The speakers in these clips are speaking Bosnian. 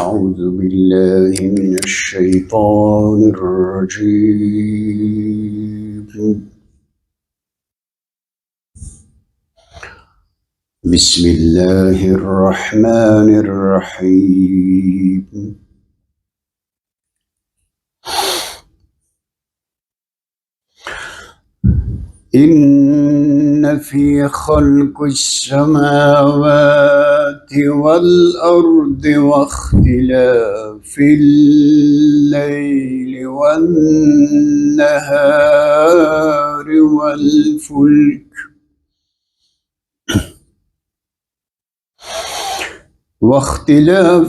أعوذ بالله من الشيطان الرجيم. بسم الله الرحمن الرحيم. إن في خلق السماوات والأرض واختلاف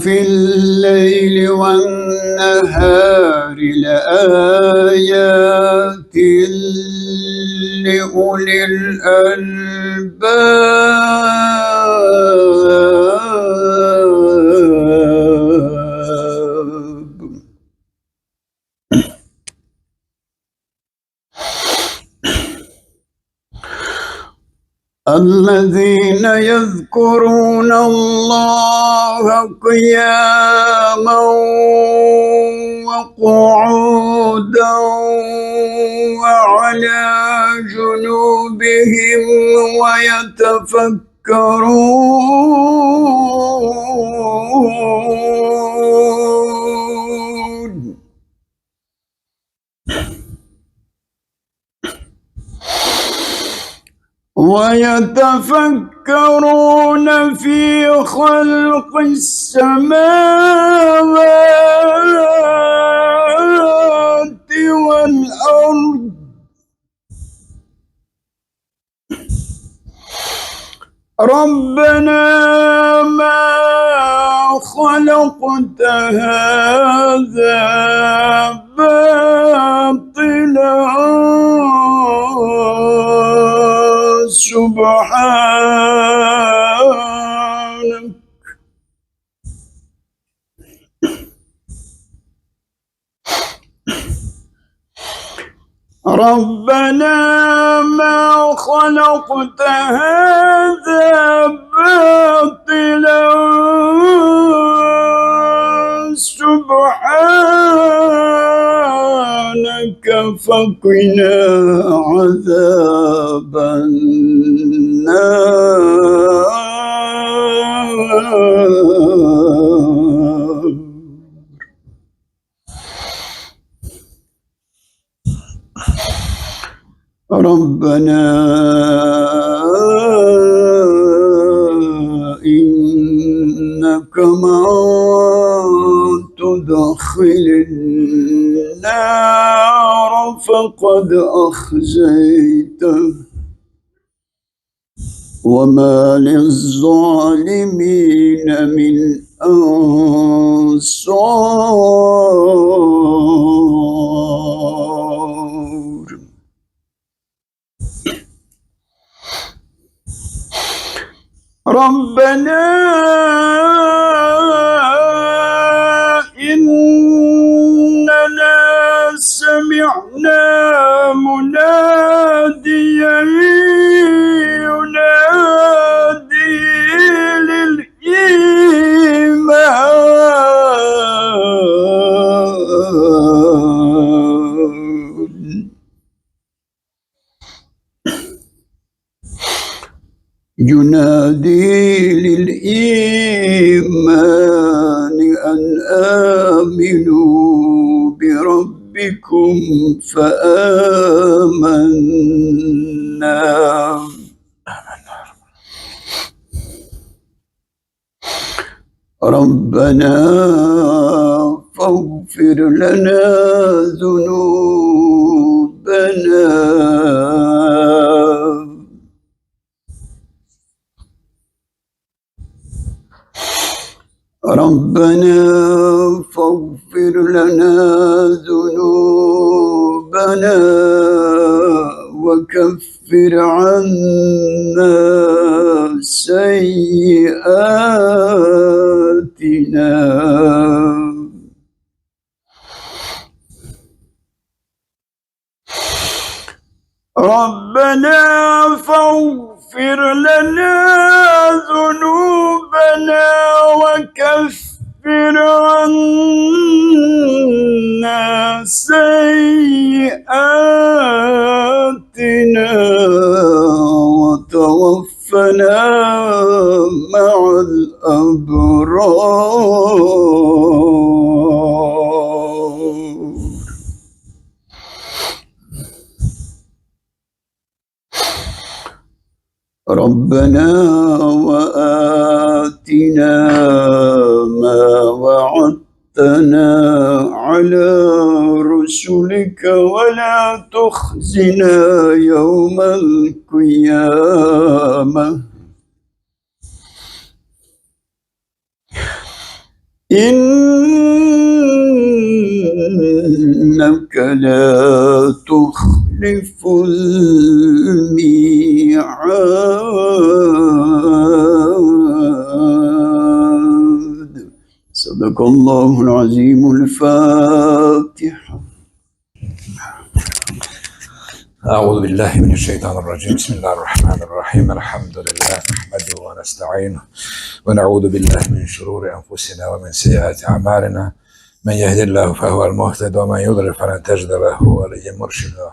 الليل والنهار لآيات لأولي الألباب. الذين يذكرون الله قياما وقعودا وعلى جنوبهم ويتفكرون في خلق السماوات والأرض ربنا ما خلقت هذا باطلا سبحانك ربنا ما خلقت هذا باطلا سبحانك فقنا عذاب النار. ربنا إنك من تدخل النار فقد أخزيته وما للظالمين من أنصار. ربنا إننا سمعنا مناديا ينادي للإيمان أن آمنوا بربكم فآمنا. ربنا فاغفر لنا ذنوبنا ربنا فاغفر لنا ذنوبنا وكفر عنا سيئاتنا ربنا فاغفر لنا ذنوبنا وكفر عنا سيئاتنا وتوفنا مع الأبرار. ربنا وآتنا ما وعدتنا على رسلك ولا تخزنا يوم القيامة إنك لا تخلف الميعاد. صدق الله العظيم. الفاتحة. أعوذ بالله من الشيطان الرجيم. بسم الله الرحمن الرحيم. الحمد لله نحمده ونستعينه ونعوذ بالله من شرور أنفسنا ومن سيئات أعمالنا. من يهد الله فهو المهتد ومن يضلل فلن تجد له وليا مرشدا.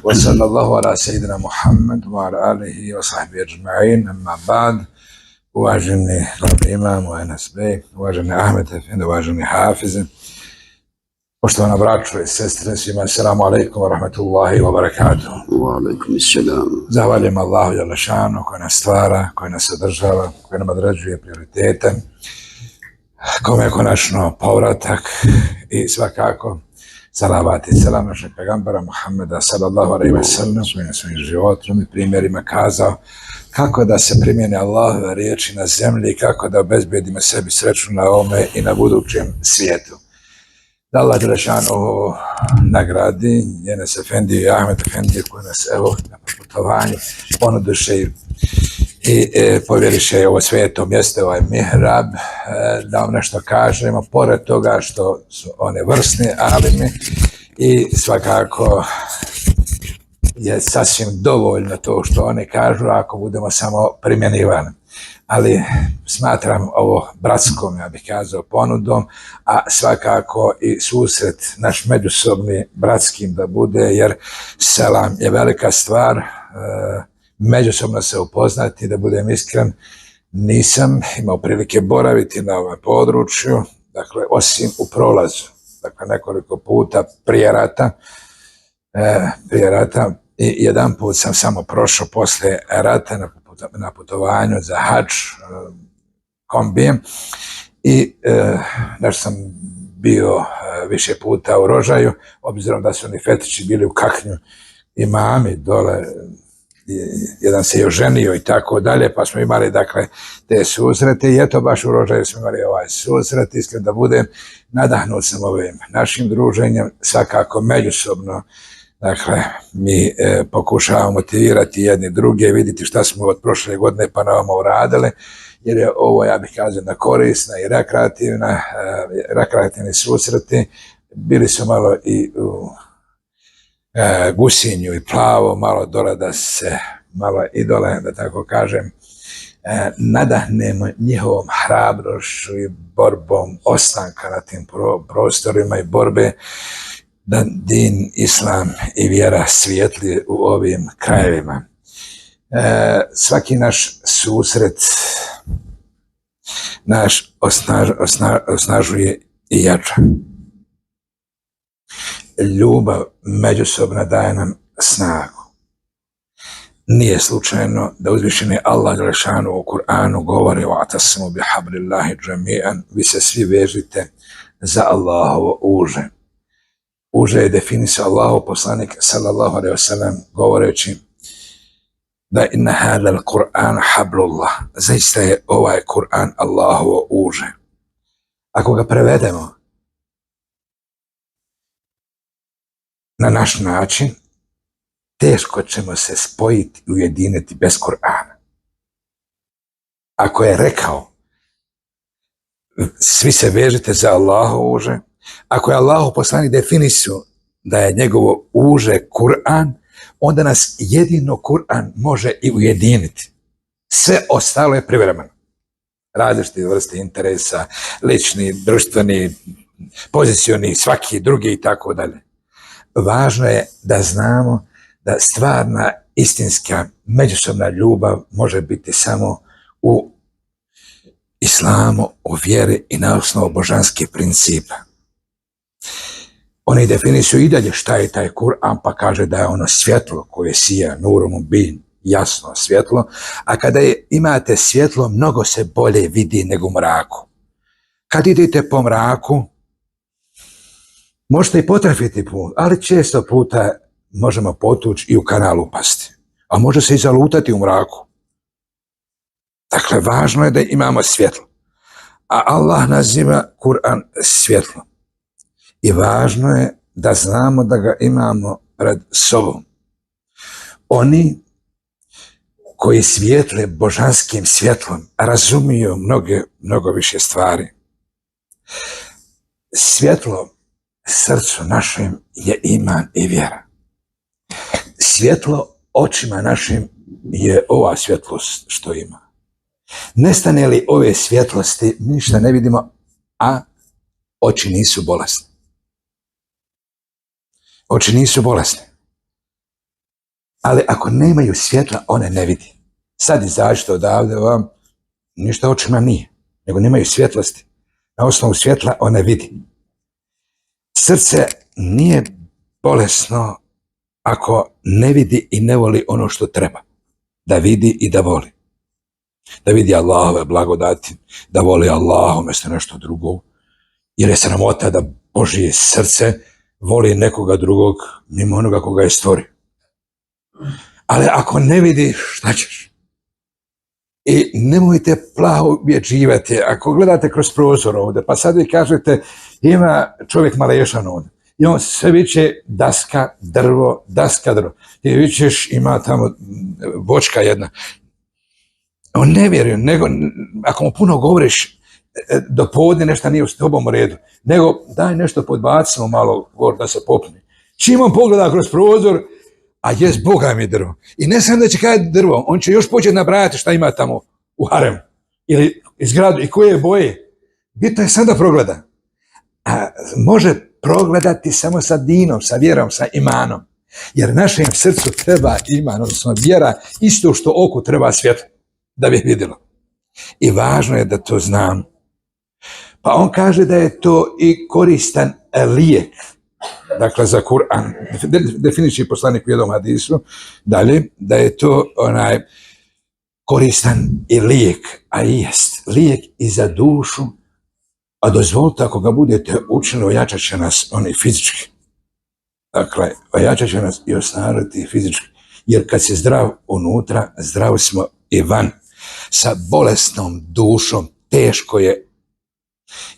وصلى الله على سيدنا محمد وعلى آله وصحبه أجمعين. أما بعد. Uvaženi glavni imam, Enes Bey, uvaženi Ahmet Efendi, uvaženi Hafize, poštovana braćo i sestre, svima assalamu alaikum wa rahmatullahi wa barakatuhu. Wa alaikum assalam. Zahvaljujem Allahu Đelešanu koji nas stvara, koji nas održava, koji nam određuje prioritete, kome je konačno povratak i svakako salavat i selam našeg pegambera Muhammeda sallallahu alaihi wa sallam svojim životom i primjerima kazao kako da se primjene Allahove riječi na zemlji i kako da obezbedimo sebi sreću na ovome i na budućem svijetu. Da Allah Đelešanu nagradi Enes Efendiju i Ahmet Efendiju koji nas evo na putovanju ponuduše i povjeriše ovo sveto mjesto, ovaj mihrab, da vam nešto kažemo, pored toga što su one vrsni alimi i svakako je sasvim dovoljno to što oni kažu ako budemo samo primjenjivani. Ali smatram ovo bratskom, ja bih kazao, ponudom, a svakako i susret naš međusobni bratskim da bude, jer selam je velika stvar, međusobno se upoznati, da budem iskren, nisam imao prilike boraviti na ovom području, dakle, osim u prolazu, dakle, nekoliko puta prije rata, i jedan put sam samo prošao posle rata na putovanju za hadž kombijem i nešto sam bio više puta u Rožaju, obzirom da su oni fetići bili u Kaknju imami dole, jedan se je oženio i tako dalje, pa smo imali dakle te susrete i eto baš u Rožaju smo imali ovaj susret. Iskren da budem, nadahnut sam ovim našim druženjem, svakako međusobno. Dakle, mi pokušavamo motivirati jedni druge, vidjeti šta smo od prošle godine pa na ovamo uradili, jer je ovo, ja bih kazao, na korisna i rekreativni susreti. Bili su malo i u Gusinju i Plavo, malo dole da se, malo idole, da tako kažem, nadahnemo njihovom hrabrošću i borbom ostanka na tim prostorima i borbe da din, islam i vjera svijetli u ovim krajevima. Svaki naš susret naš osnažuje i jača. Ljubav međusobna daje nam snagu. Nije slučajno da uzvišeni Allah Đelešanu u Kur'anu govori وَاعْتَصِمُوا بِحَبْلِ اللَّهِ جَمِيعًا, vi se svi vežite za Allahovo uže. Uže je definisao Allahov poslanik sallallahu alejhi ve sellem govoreći da inna hadal Kur'an hablullah, zaista je ovaj Kur'an Allahovo uže. Ako ga prevedemo na naš način, teško ćemo se spojiti i ujediniti bez Kur'ana. Ako je rekao svi se vežite za Allahovo uže, ako je Allahov poslanik definisao da je njegovo uže Kur'an, onda nas jedino Kur'an može i ujediniti. Sve ostalo je privremeno. različite vrste interesa, lični, društveni, pozicioni, svaki drugi i tako dalje. Važno je da znamo da stvarna, istinska, međusobna ljubav može biti samo u islamu, u vjeri i na osnovu božanskih principa. Oni definišu i dalje šta je taj Kur'an, pa kaže da je ono svjetlo koje sija nurom mubin, jasno svjetlo, a kada imate svjetlo, mnogo se bolje vidi nego u mraku. Kad idete po mraku, možete i potrafiti put, ali često puta možemo potući i u kanal upasti, a može se i zalutati u mraku. Dakle, važno je da imamo svjetlo, a Allah naziva Kur'an svjetlo. I važno je da znamo da ga imamo pred sobom. Oni koji svijetle božanskim svjetlom razumiju mnogo više stvari. Svjetlo srcu našem je iman i vjera. Svjetlo očima našim je ova svjetlost što ima. Nestane li ove svjetlosti, ništa ne vidimo, a oči nisu bolesne. Oči nisu bolesne. Ali ako nemaju svjetla, one ne vidi. Sad izađete odavde vam, ništa očima nije, nego nemaju svjetlosti. Na osnovu svjetla one vidi. Srce nije bolesno ako ne vidi i ne voli ono što treba. Da vidi i da voli. Da vidi Allahove blagodati, da voli Allaha umjesto nešto drugo. Jer je sramota da Božje srce voli nekoga drugog mimo onoga koga je stvorio. Ali ako ne vidiš, šta ćeš? I nemojte plaho ubjeđivati. Ako gledate kroz prozor ovdje, pa sad vi kažete ima čovjek malešan ovdje. I on sve viče daska, drvo, daska, drvo. Ti vičeš ima tamo vočka jedna. On ne vjeruje, nego ako mu puno govoriš, do podne nešto nije s tobom u redu, nego daj nešto podbacimo malo gore da se popne. Čim on pogleda kroz prozor, a jes Boga mi drvo. I ne samo da će kajati drvo, on će još početi nabrajati šta ima tamo u haremu ili izgradu i koje boje. Bitno je sad da progleda. A može progledati samo sa dinom, sa vjerom, sa imanom. Jer našem srcu treba iman, odnosno vjera, isto što oku treba svjetlo da bi vidjelo. I važno je da to znam. Pa on kaže da je to i koristan lijek. Dakle, za Kur'an. Definići poslanik u jednom hadisu. Dalje, da je to koristan i lijek. A jest lijek i za dušu. A dozvolite, ako ga budete učili, ojačat će nas oni fizički. Dakle, ojačat će nas i osnažiti fizički. Jer kad si zdrav unutra, zdrav smo i van. Sa bolesnom dušom teško je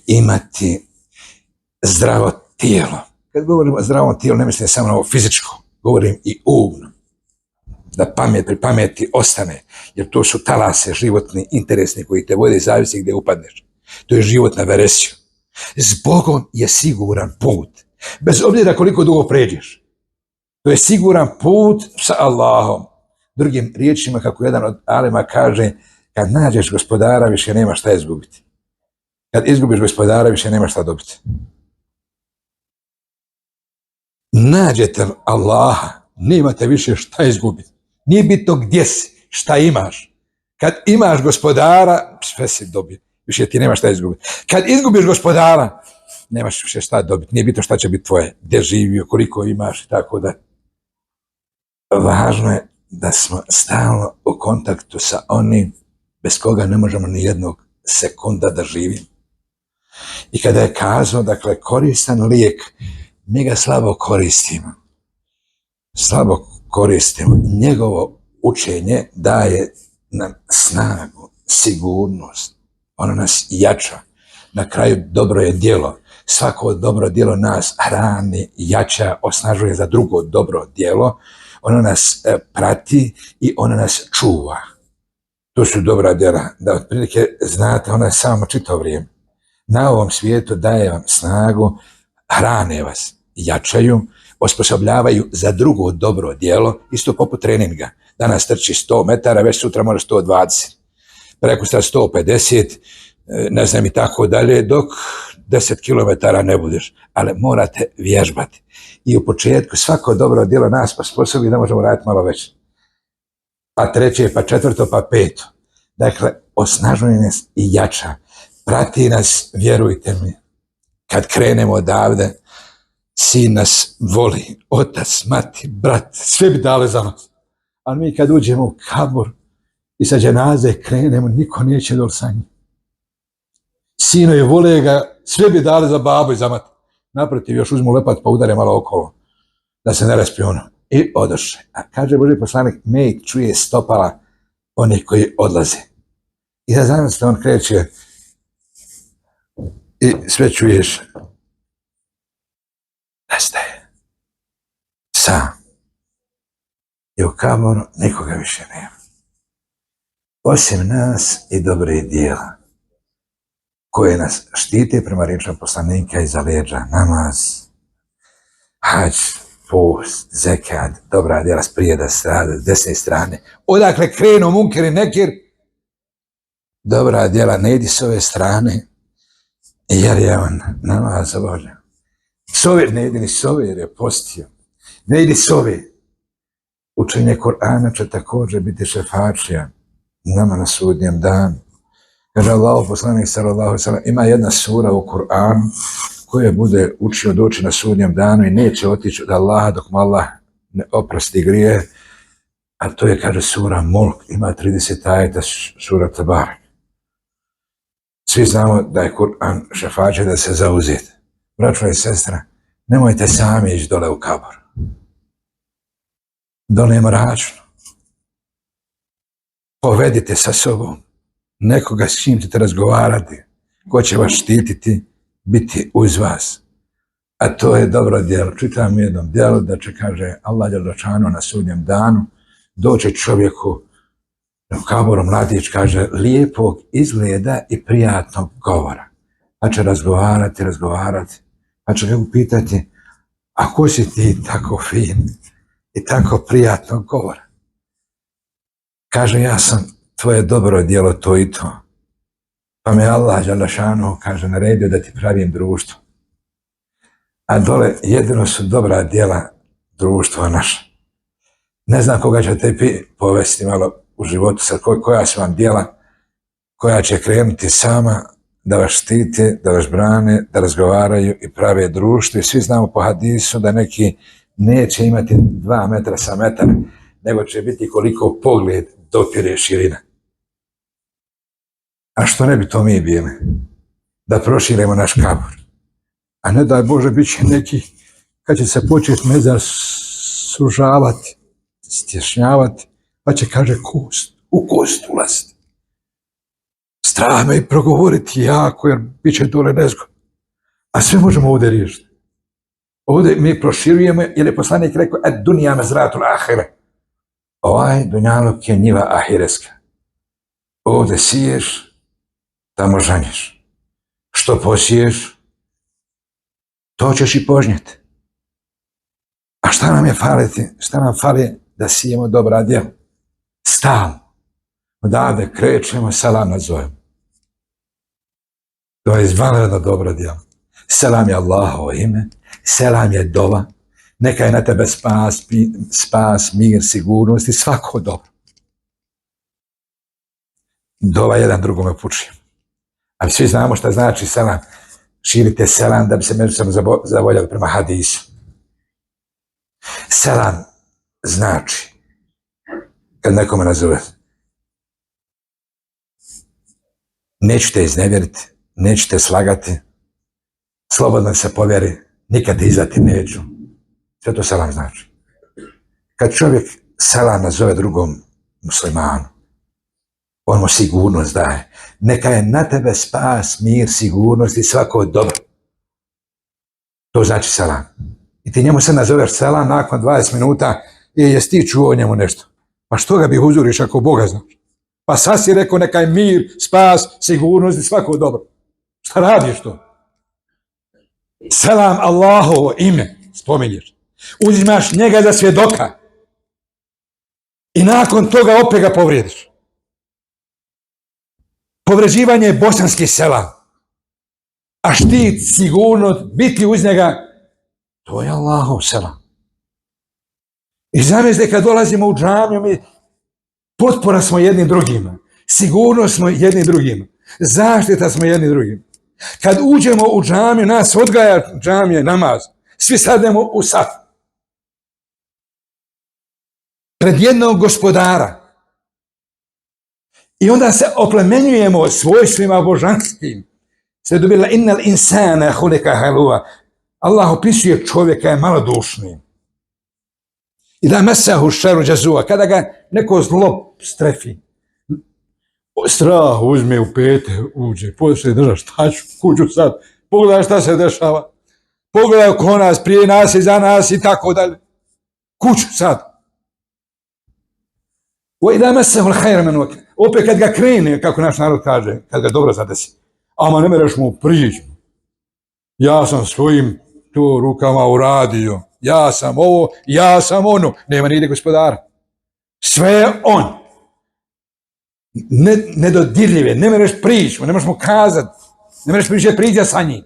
imati zdravo tijelo. Kad govorim o zdravom tijelu, ne mislim samo na ovo fizičko, govorim i umno. Da pamet pri pameti ostane, jer to su talase životni, interesni koji te vode, zavisi gdje upadneš. To je život na veresiju. S Bogom je siguran put. Bez obzira koliko dugo pređeš. To je siguran put sa Allahom. Drugim riječima, kako jedan od alema kaže, kad nađeš gospodara, više nema šta izgubiti. Kad izgubiš gospodara, više nema šta dobiti. Nađete Allaha, nemate više šta izgubiti. Nije bitno gdje si, šta imaš. Kad imaš gospodara, sve si dobio. Više ti nema šta izgubiti. Kad izgubiš gospodara, nemaš više šta dobiti. Nije bitno šta će biti tvoje, gdje živio, koliko imaš i tako da. Važno je da smo stalno u kontaktu sa onim bez koga ne možemo ni jednog sekunda da živimo. I kada je kazao, dakle, koristan lijek, mi ga slabo koristimo. Slabo koristimo. Njegovo učenje daje nam snagu, sigurnost. Ono nas jača. Na kraju dobro je djelo. Svako dobro djelo nas hrani, jača, osnažuje za drugo dobro djelo. Ono nas prati i ono nas čuva. To su dobra djela. Da otprilike znate, ona je samo čitavo vrijeme. Na ovom svijetu daje vam snagu, hrane vas, jačaju, osposobljavaju za drugo dobro djelo, isto poput treninga. Danas trči 100 metara, već sutra može 120. preko 150, ne znam i tako dalje, dok 10 km ne budeš. Ali morate vježbati. I u početku svako dobro djelo nas posposobi da možemo raditi malo već. Pa treće, pa četvrto, pa peto. Dakle, osnažuje nas i jača. Prati nas, vjerujte mi. Kad krenemo odavde, sin nas voli, otac, mati, brat, sve bi dali za nas. Ali mi kad uđemo u kabur i sa dženaze krenemo, niko neće doći sa njim. Sinovi vole ga, sve bi dali za babu i za mati. Naprotiv, još uzmu lepat pa udare malo okolo, da se ne raspi ono. I odoše. A kaže Božji poslanik, med čuje stopala onih koji odlaze. I da zamislite, on kreće i sve čuješ. Nestaje. Sam. I u kaboru nikoga više nema. Osim nas i dobre dijela koje nas štite prema riječima poslanika iza leđa, namaz, hadž, post, zekat, dobra djela s prijeda strane, s desne strane. Odakle krenu munkir i nekir, dobra djela ne idi s ove strane, jer je on namaz obavljao. S ove ne idi ni s ove jer je postio. Ne idi s ove. Učenje Kur'ana će također biti šefačija nama na sudnjem danu. Kaže Allah, poslanik sallallahu alejhi ve sellem, ima jedna sura u Kur'anu koja bude učio doći na sudnjem danu i neće otići od Allaha dok mu Allah ne oprosti grije, a to je, kaže, sura Mulk, ima 30 ajeta, sura Tabarak. Svi znamo da je Kur'an šefačija da se zauzeti. Braćo i sestra, nemojte sami ići dole u kabor. Dole je mračno. Povedite sa sobom nekoga s čim ćete razgovarati, ko će vas štititi, biti uz vas. A to je dobro djelo. Čitam jednom djelu da će, kaže Allah dželešanu na sudnjem danu, doći čovjeku u kaboru, mladić, kaže, lijepog izgleda i prijatnog govora. Pa će razgovarati, pa će ga upitati, a ko si ti tako fin i tako prijatnog govora? Kaže, ja sam tvoje dobro djelo to i to. Pa me Allah dželešanu, kaže, naredio da ti pravim društvo. A dole jedino su dobra djela društva naša. Ne znam koga ćete povesti malo u životu, sad koja su vam djela koja će krenuti sama da vas štite, da vas brane, da razgovaraju i prave društvo. I svi znamo po hadisu da neki neće imati 2 metra sa metar, nego će biti koliko pogled dopire širina. A što ne bi to mi bili? Da proširimo naš kabor. A ne daj Bože, bit će neki, kad će se početi mezar sužavati, stješnjavati, pa će, kaže, u kost ulaziti. Strah me i progovoriti jako, jer bit će dole nezgodno. A sve možemo ovdje riješiti. Ovdje mi proširujemo, jer je poslanik rekao, et dunija mezratul ahire. Ovaj dunjaluk je njiva ahireska. Ovdje siješ, tamo žanješ. Što posiješ, to ćeš i požnjeti. A šta nam je faliti? Šta nam fali da sijemo dobra djela? Stalno. Odavde krećemo, selam nazovemo. To je izvanredno dobro djelo. Selam je Allahovo ime, selam je dova, neka je na tebe spas, mir, sigurnost i svako dobro. Dova jedan drugome upućuje. Ali svi znamo šta znači selam. Širite selam da bi se međusobno zavoljali prema hadisu. Selam znači, kad nekome nazove, neću te iznevjeriti, neću te slagati, slobodno se povjeri, nikad te izdati neću. Sve to selam znači. Kad čovjek selam nazove drugom muslimanu, on mu sigurnost daje. Neka je na tebe spas, mir, sigurnost i svako dobro. To znači selam. I ti njemu se nazoveš selam nakon 20 minuta i jesi ti čuo o njemu nešto. Pa što ga bi uzuriš ako Boga znaš? Pa sad si rekao neka je mir, spas, sigurnost i svako dobro. Šta radiš to? Selam Allahovo ime spominješ. Uzimaš njega za svjedoka. I nakon toga opet ga povrijediš. povređivanje bosanskih sela, a štit, sigurnost, biti uz njega, to je Allahov sela. I zamislite kad dolazimo u džamiju, mi potpora smo jednim drugima, sigurnost smo jednim drugima, zaštita smo jednim drugim. Kad uđemo u džamiju, nas odgaja džamije, namaz, svi sadnemo u saf. Pred jednog gospodara. I onda se oplemenjujemo svojstvima božanskim. Sve dobila innal insana hulika halua. Allah opisuje čovjeka je malodušnim. I da mesahu šeru džazua, kada ga neko zlo strefi, strah uzme u pete, uđe, poslije drža, šta ću, kuću sad, pogledaj šta se dešava, pogledaj oko nas, prije nas i za nas i tako dalje, kuću sad. I da mesahu l'hajra menuk, opet kad ga krene, kako naš narod kaže, kad ga dobro zadesi, ama ne mereš mu prići, ja sam svojim to rukama uradio, ja sam ovo, ja sam ono, nema nigdje gospodara. Sve je on. Nedodirljive, ne mereš prići, ne možeš mu kazati, ne mereš priđa sa njim.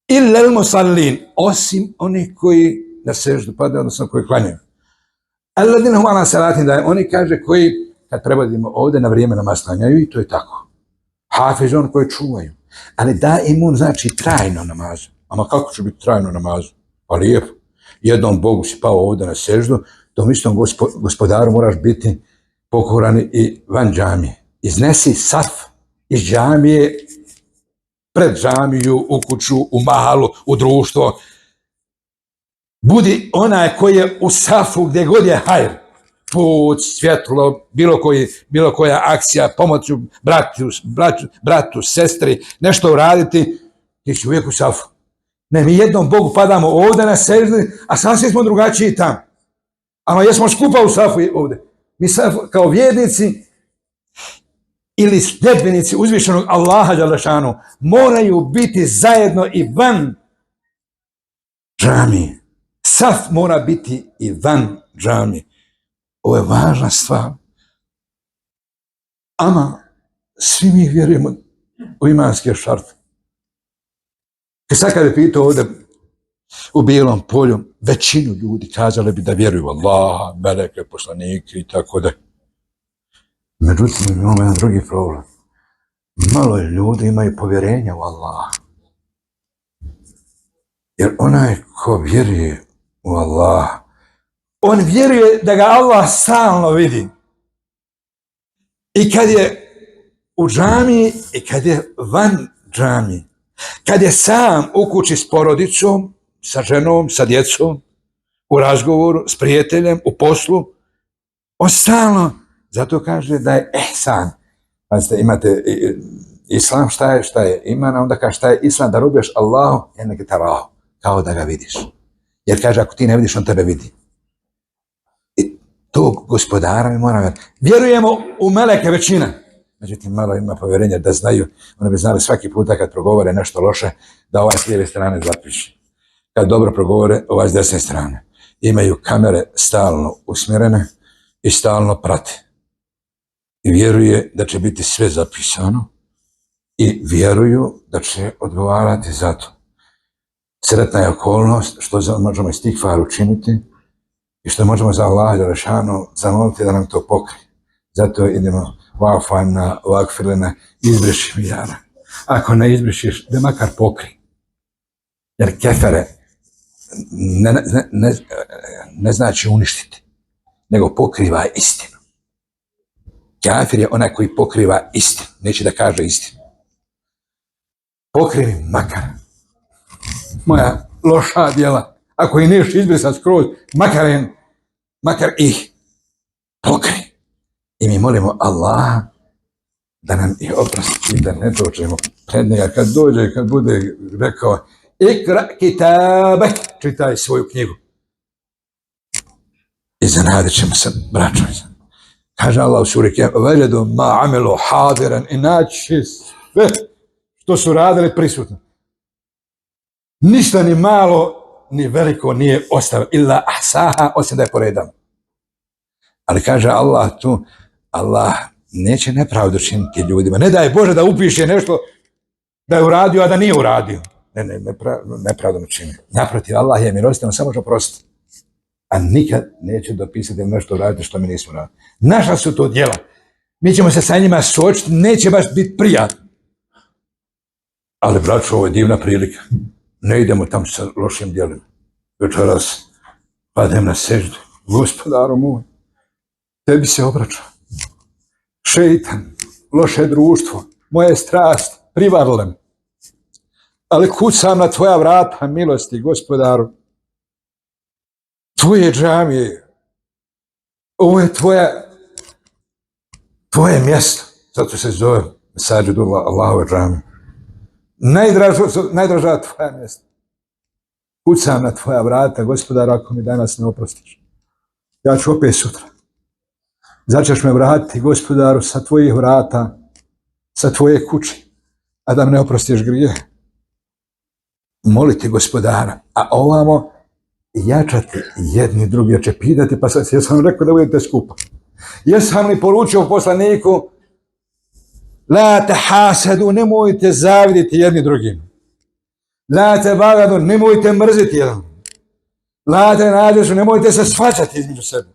Illel musallin, osim oni koji na seždu padaju, odnosno koji klanjaju. Alladine hum ala salatin daje, oni kaže koji, kad prevodimo ovdje, na vrijeme namaz klanjaju i to je tako. Hafiz on koji čuvaju. Ali da imun znači trajno namazu. Ama kako će biti trajno namazu? Pa lijepo. Jednom Bogu si pao ovdje na seždu, tom istom gospodaru moraš biti pokoran i van džamije. Iznesi saf iz džamije, pred džamiju, u kuću, u mahalu, u društvo. Budi onaj koji je u safu gdje god je hajr. Put, svjetlo, bilo koja akcija, pomoću bratu, sestri, nešto uraditi, ti si uvijek u safu. Ne, mi jednom Bogu padamo ovdje na seždu, a sasvim smo drugačiji tam. Ali jesmo skupa u safu ovdje. Mi kao vjernici ili sljedbenici uzvišenog Allaha dželešanu moraju biti zajedno i van džamije. Saf mora biti i van džamije. Ovo je važna stvar. Ama svi mi vjerujemo u imanske šarte. Sad kad je pitao ovdje u Bijelom polju, većinu ljudi kazali bi da vjeruju u Allaha, meleke, poslanike i tako da. Međutim, imamo jedan drugi problem. Malo ljudi imaju povjerenja u Allaha. Jer onaj ko vjeruje u Allaha, on vjeruje da ga Allah stalno vidi. I kad je u džamiji i kad je van džamiji. Kad je sam u kući s porodicom, sa ženom, sa djecom, u razgovoru, s prijateljem, u poslu, on stalno, zato kaže da je ihsan. Pazite, imate islam, šta je iman, onda kaže šta je islam, da robuješ Allahu, enneke tarahu, kao da ga vidiš. Jer kaže, ako ti ne vidiš, on tebe vidi. I tog gospodara mi moramo vjerujemo u meleke većina. Međutim, malo ima povjerenja da znaju, oni bi znali svaki puta kad progovore nešto loše, da ovaj s lijeve strane zapiše. Kad dobro progovore, ovaj s desne strane. Imaju kamere stalno usmjerene i stalno prate. I vjeruje da će biti sve zapisano i vjeruju da će odgovarati za to. Sretna je okolnost što možemo istigfar učiniti i što možemo za Allaha dželešanu zamoliti da nam to pokrije. Zato idemo wa'fu anna wa'gfir lana, izbriši mi jara. Ako ne izbrišiš, da makar pokri. Jer kefere ne znači uništiti, nego pokriva istinu. Kafir je onaj koji pokriva istinu, neće da kaže istinu. Pokrivi makar. Moja loša djela, ako ih neš izbrisati skroz, makar ih pokri. I mi molimo Allaha da nam ih oprosti i da ne dođemo pred njega. Kad dođe, kad bude rekao ikra kitabek, čitaj svoju knjigu. I zanadit ćemo se, braćo. Kaže Allah u suri Kiyama, veđedu ma amilu hadiran, i naći sve što su radili prisutno. Ništa ni malo, ni veliko nije ostavio, illa ahsaha, osim da je poredano. Ali kaže Allah tu, Allah neće nepravdu činiti ljudima. Ne daj Bože da upiše nešto da je uradio, a da nije uradio. Nepravdu čini. Naprotiv, Allah je milostiv, on samo može oprostiti. A nikad neće dopisati nešto uraditi što mi nismo radili. Naša su to djela. Mi ćemo se sa njima suočiti, neće baš biti prijatno. Ali, braćo, ovo je divna prilika. Ne idemo tamo sa lošim djelima. Večeras padem na seždu. Gospodaru moj, tebi se obraćam. Šeitan, loše društvo, moje strast, privarile me. Ali kucam na tvoja vrata milosti, Gospodaru. Tvoje džamije, ovo je tvoje mjesto. Zato se zove Sađidullah, Allahove džamije. Najdraža tvoja mjesta. Kucam na tvoja vrata, Gospodaru, ako mi danas ne oprostiš. Ja ću opet sutra. Začeš me vratiti, Gospodaru, sa tvojih vrata, sa tvoje kuće, a da mi ne oprostiš grije. Moliti Gospodara, a ovamo jačati jedni drugi, jer će pitati, pa jesam rekao da budete skupa. Jesam li poručio poslaniku, la te hasadu, nemojte zaviditi jedni drugim. La te bagadu, nemojte mrziti jedan. La te nađešu, nemojte se svađati između sebe.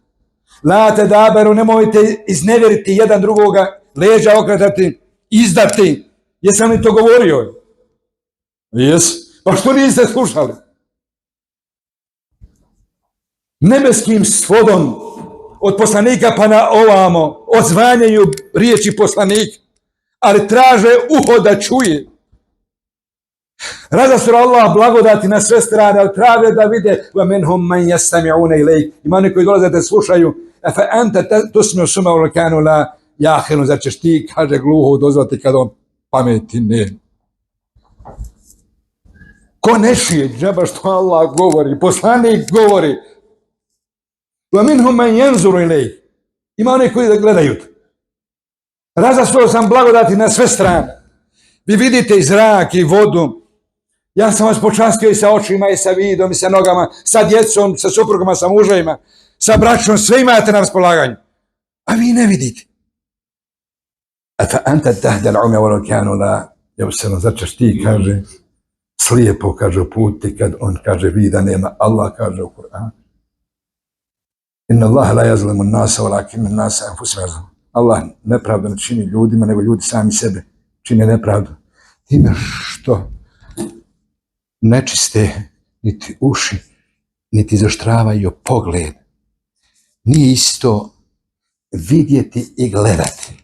La te daberu, nemojte iznevjeriti jedan drugoga, leđa okretati, izdati. Jesam li to govorio? Jes. Pa što niste slušali? Nebeskim svodom od poslanika pa na ovamo odzvanjaju riječi poslanika, ali traže uho da čuje. Razasura Allah blagodati na sve strane, ali traže da vide وَمِنْهُمْ مَنْ يَسْتَمِعُونَ إِلَيْكَ. Ima oni koji dolaze da slušaju, أَفَأَنْتَ تُسْمِعُ سُمَّ وَلَكَانُ لَا يَعْقِلُونَ. Zar ćeš ti, kaže, gluho dozvati kad on pameti ne. Ko ne šije, džaba što Allah govori, poslanik govori. وَمِنْهُمْ مَنْ يَنْزُرُ إِلَيْكَ. Ima oni koji da gledaju. Razasuo sam blagodati na sve strane. Vi vidite i zrak i vodu. Ja sam vas počastio i sa očima i sa vidom i sa nogama, sa djecom, sa suprugama, sa muževima, sa braćom, sve imate na raspolaganju. A vi ne vidite. أَفَأَنْتَ تَهْدَ الْعُمْيَ وَلَوْ كَانُوا لَا يَبْصِرُونَ. Zar ćeš ti, kaže, slijepo, kaže, puti kad on kaže vida nema. Allah kaže u Kur'anu. Inna Allah la yazlimu an-nasa walakinna an-nasa anfusahum yazlimun. Allah nepravdu ne čini ljudima, nego ljudi sami sebe čine nepravdu. Time što nečiste niti uši, niti zaštravaju pogled. Nije isto vidjeti i gledati.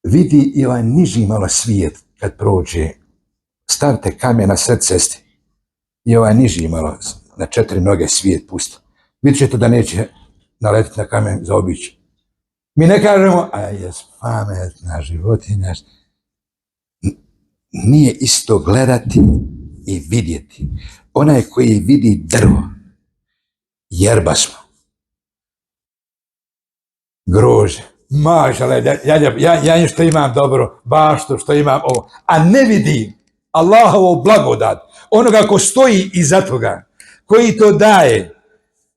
Vidi i ovaj niži malo svijet kad prođe. Stavite kamen na sred ceste i ovaj niži malo na 4 noge svijet pusti. Vidjet ćete da neće naletiti na kamen za obići. Mi ne kažemo, a jes pametna životinja. Nije isto gledati i vidjeti. Onaj koji vidi drvo, jerba smo, grožđe, mažala, ja što imam dobro, baštu što imam ovo, a ne vidi Allahovu blagodat, onoga ko stoji iza toga, koji to daje,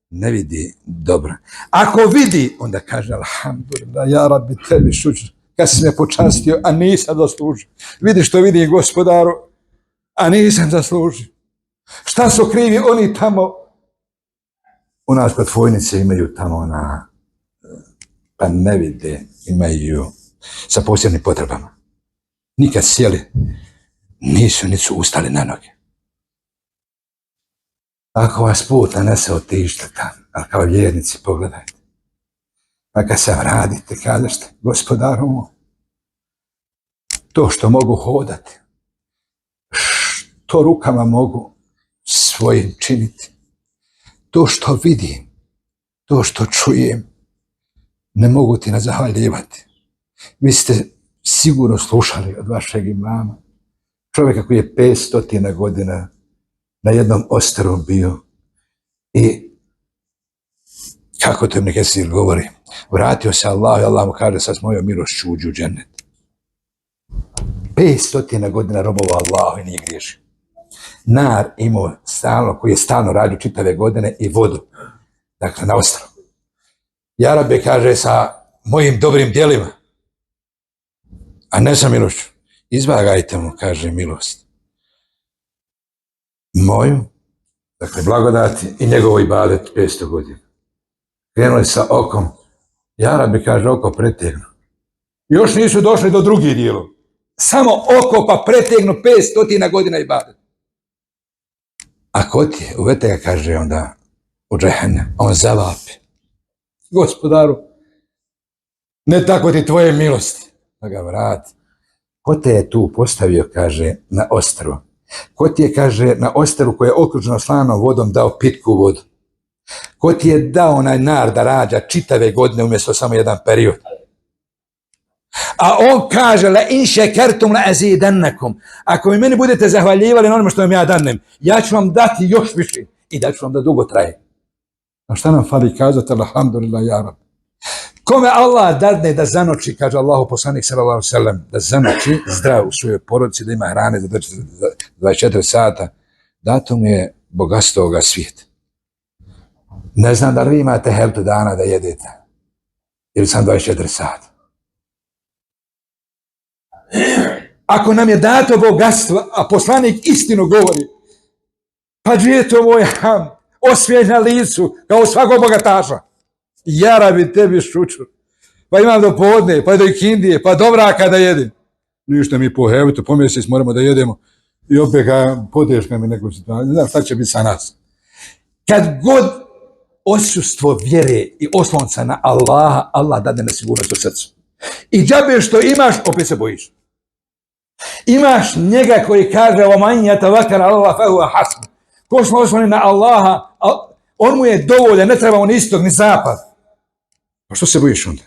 ne vidi dobro. Ako vidi, onda kaže alhamdulillah, ja rabbi tebi šuđer, kad si me počastio, a nisam zaslužio. Vidi što vidi Gospodaru, a nisam zaslužio. Šta su krivi oni tamo? U nas kod Vojnice imaju tamo pa ne vide, imaju sa posebnim potrebama. Nikad sjeli, nisu ustali na noge. Ako vas put nanese, otište tamo, ali kao vjernici pogledajte. Pa kad se vratite, kažete, Gospodaru moj, to što mogu hodati, što rukama mogu svojim činiti, to što vidim, to što čujem, ne mogu ti zahvaljivati. Vi ste sigurno slušali od vašeg imama, čovjeka koji je 500 godina na jednom ostrvu bio i kako to Ibn Kesir govori, vratio se Allah i Allah mu kaže sad s mojom milošću uđi u džennet. 500 godina robovao Allahu i nije griješio. Nar imao stalno, koji je stalno radio čitave godine i vodu, dakle na ostrvu. Ja Rabbi kaže sa mojim dobrim djelima, a ne sa milošću. Izvagajte mu, kaže, milost moju, dakle, blagodati i njegovo ibadet 500 godina. Krenuli sa okom, ja Rabbi, kaže, oko pretegnu. Još nisu došli do drugih dijelova. Samo oko pa pretegnu 500 godina ibadet. A ko ti je, uvete ga, kaže onda u džehennem, on zavapi. Gospodaru, ne tako ti tvoje milosti, da ga vrati. Ko te je tu postavio, kaže, na ostrvo? Ko ti je, kaže, na ostrvu koje je okruženo slanom vodom dao pitku vodu? Ko ti je dao onaj nar da rađa čitave godine umjesto samo jedan period? A on kaže, la in šekertum la azidannakum. Ako mi meni budete zahvaljivali na onome što vam ja danem, ja ću vam dati još više i da ću vam da dugo traje. A šta nam fali kazati, alhamdulillah, ja Rab. Kome Allah dadne da zanoći, kaže Allahu poslanik sallallahu alejhi ve sellem, da zanoći zdrav u svojoj porodici, da ima hrane za 24 sata, dato mu je bogatstvo ovoga svijeta. Ne znam da li vi imate heltu dana da jedete, ili sam 24 sata. Ako nam je dato bogatstvo, a poslanik istinu govori, pa džijeto moj ham, osmijeh na licu, kao svakog bogataša. Ja Rabbi tebi šučur. Pa imam do podne, pa do ikindije, pa do vraka da jedim. Ništa mi po hevitu, po mjesec moramo da jedemo. I opet poteška mi neku situaciju. Ne znam šta će biti sa nas. Kad god odsustvo vjere i oslonca na Allaha, Allah dade nesigurnost u srcu. I džabe što imaš, opet se bojiš. Imaš njega koji kaže وَمَنْ يَتَوَكَّلْ عَلَى اللَّهِ فَهُوَ حَسْبُهُ. Ko smo oslonili na Allaha, on mu je dovoljan, ne treba ni istok ni zapad. Pa što se bojiš onda?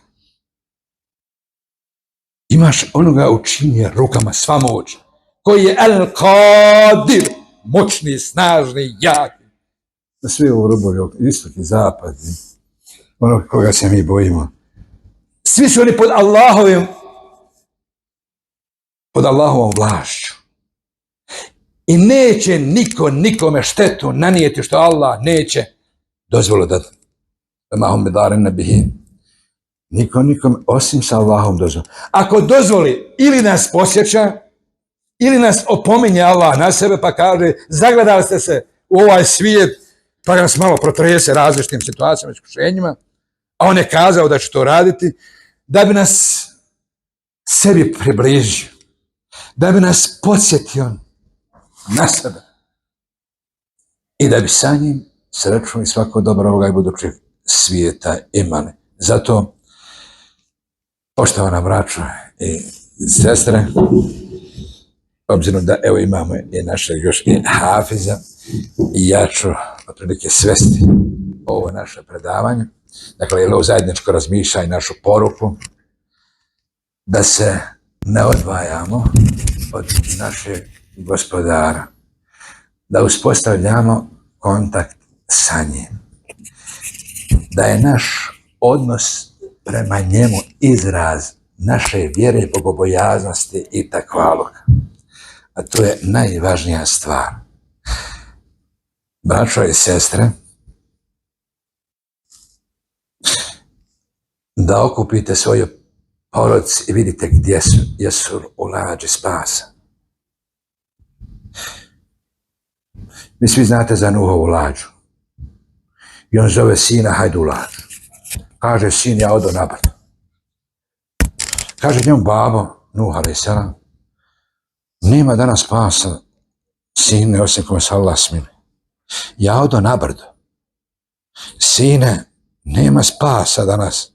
Imaš onoga u čijim je rukama sva moć, koji je al-Qadir, moćni, snažni, jaki. Na sve ovo rubovi, istok i zapad, onog koga se mi bojimo. Svi su oni pod Allahovom vlašću. I neće niko nikome štetu nanijeti što Allah neće dozvolu da mahom bedaren ne bihi. Niko nikome osim sa Allahom dozvoli. Ako dozvoli, ili nas posjeća, ili nas opominje Allah na sebe pa kaže zagledali ste se u ovaj svijet pa nas malo protrese različitim situacijama, iskušenjima, a on je kazao da će to raditi da bi nas sebi približio, da bi nas podsjetio na sebe i da bi sa njim sreću i svako dobro ovoga i budućeg svijeta imali. Zato, poštovana braćo i sestre, obzirom da evo imamo i našeg još i hafiza, i ja ću otprilike svesti ovo naše predavanje, dakle je ovo zajedničko razmišljanje, našu poruku, da se ne odvajamo od našeg Gospodara, da uspostavljamo kontakt sa njim, da je naš odnos prema njemu izraz naše vjere, bogobojaznosti i takvaluka. A to je najvažnija stvar. Braćo i sestre, da okupite svoju porodicu i vidite gdje jesu u lađi spasa. Vi svi znate za Nuhovu lađu. I on zove sina, hajde u lađu. Kaže sin, ja odo na brdo. Kaže njemu babo, Nuh alaih selam, nema danas spasa, sine, osim kome se Allah smili. Ja odo na brdo. Sine, nema spasa danas.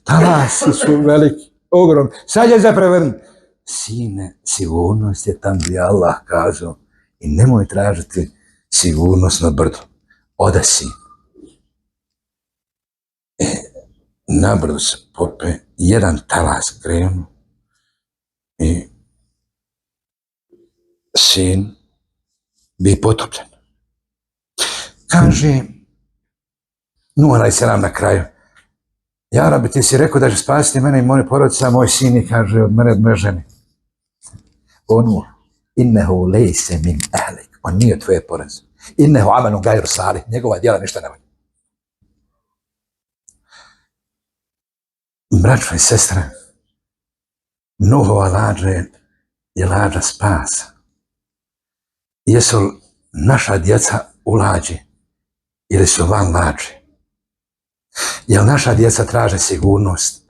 Talasi su veliki, ogromni. Sad je zaprevrni. Sine, sigurnost je tam gdje Allah kazao i nemoj tražiti sigurnost na brdu. Oda sin. Na brdu se pope, jedan talas krenu i sin bi potopljen. Kaže Nuh alaih selam na kraju, ja Rabbi, ti si rekao da će spasiti mene i moje porodice, a moj sin i kaže od mene, od moje žene. O Nuh, innehu lejse min ahlik, on nije tvoje porodice. Innehu amelun gajru salih, njegova djela ništa ne valja. Braćo i sestre, Nuhova lađa je lađa spasa. Jesu li naša djeca u lađi ili su van lađe? Jel naša djeca traže sigurnost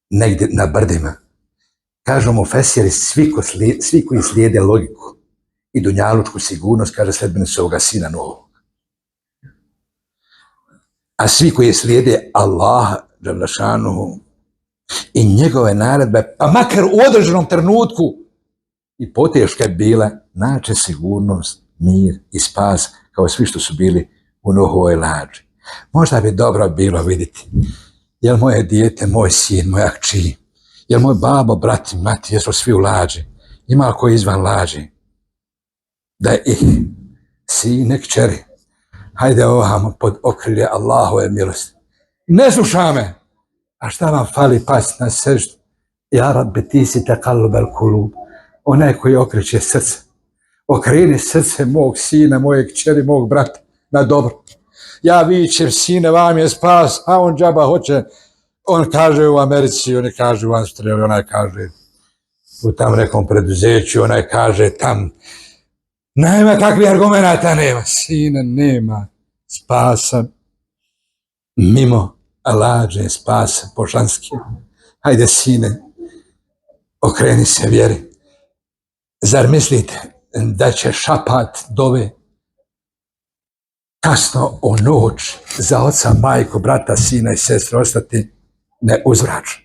negdje na brdima? Kažu mu fesiri, svi koji slijede logiku i dunjalučku sigurnost, kaže sledbenici ovoga sina Nuhovog. A svi koji slijede Allaha dželle i njegove naredbe, pa makar u određenom trenutku i poteške bile, naće sigurnost, mir i spas kao svi što su bili u Nuhovoj lađi. Možda bi dobro bilo vidjeti, jel moje dijete, moj sin, moja kći, jel moj babo, brat i mati, jesu svi u lađi, ima ko izvan lađi, da ih sine, kćeri, hajde ovamo pod okrilje Allahove milosti. Ne sluša me, a šta vam fali pasti na seždu? Ja Rabbi, ti si tekallubel kulub, onaj koji okreće srce. Okreni srce mog sina, moje kćeri, mog brata na dobro. Ja vičem, sine, vam je spas, a on džaba hoće. On kaže u Americi, oni kaže u Australiji, onaj kaže u tam nekom preduzeću, onaj kaže tam. Nema kakvih argumenata, nema. Sine, nema spasa mimo lađe, spasa božanski. Hajde, sine, okreni se vjeri. Zar mislite da će šapat dove kasno u noć za oca, majku, brata, sina i sestre ostati neuzvraćen?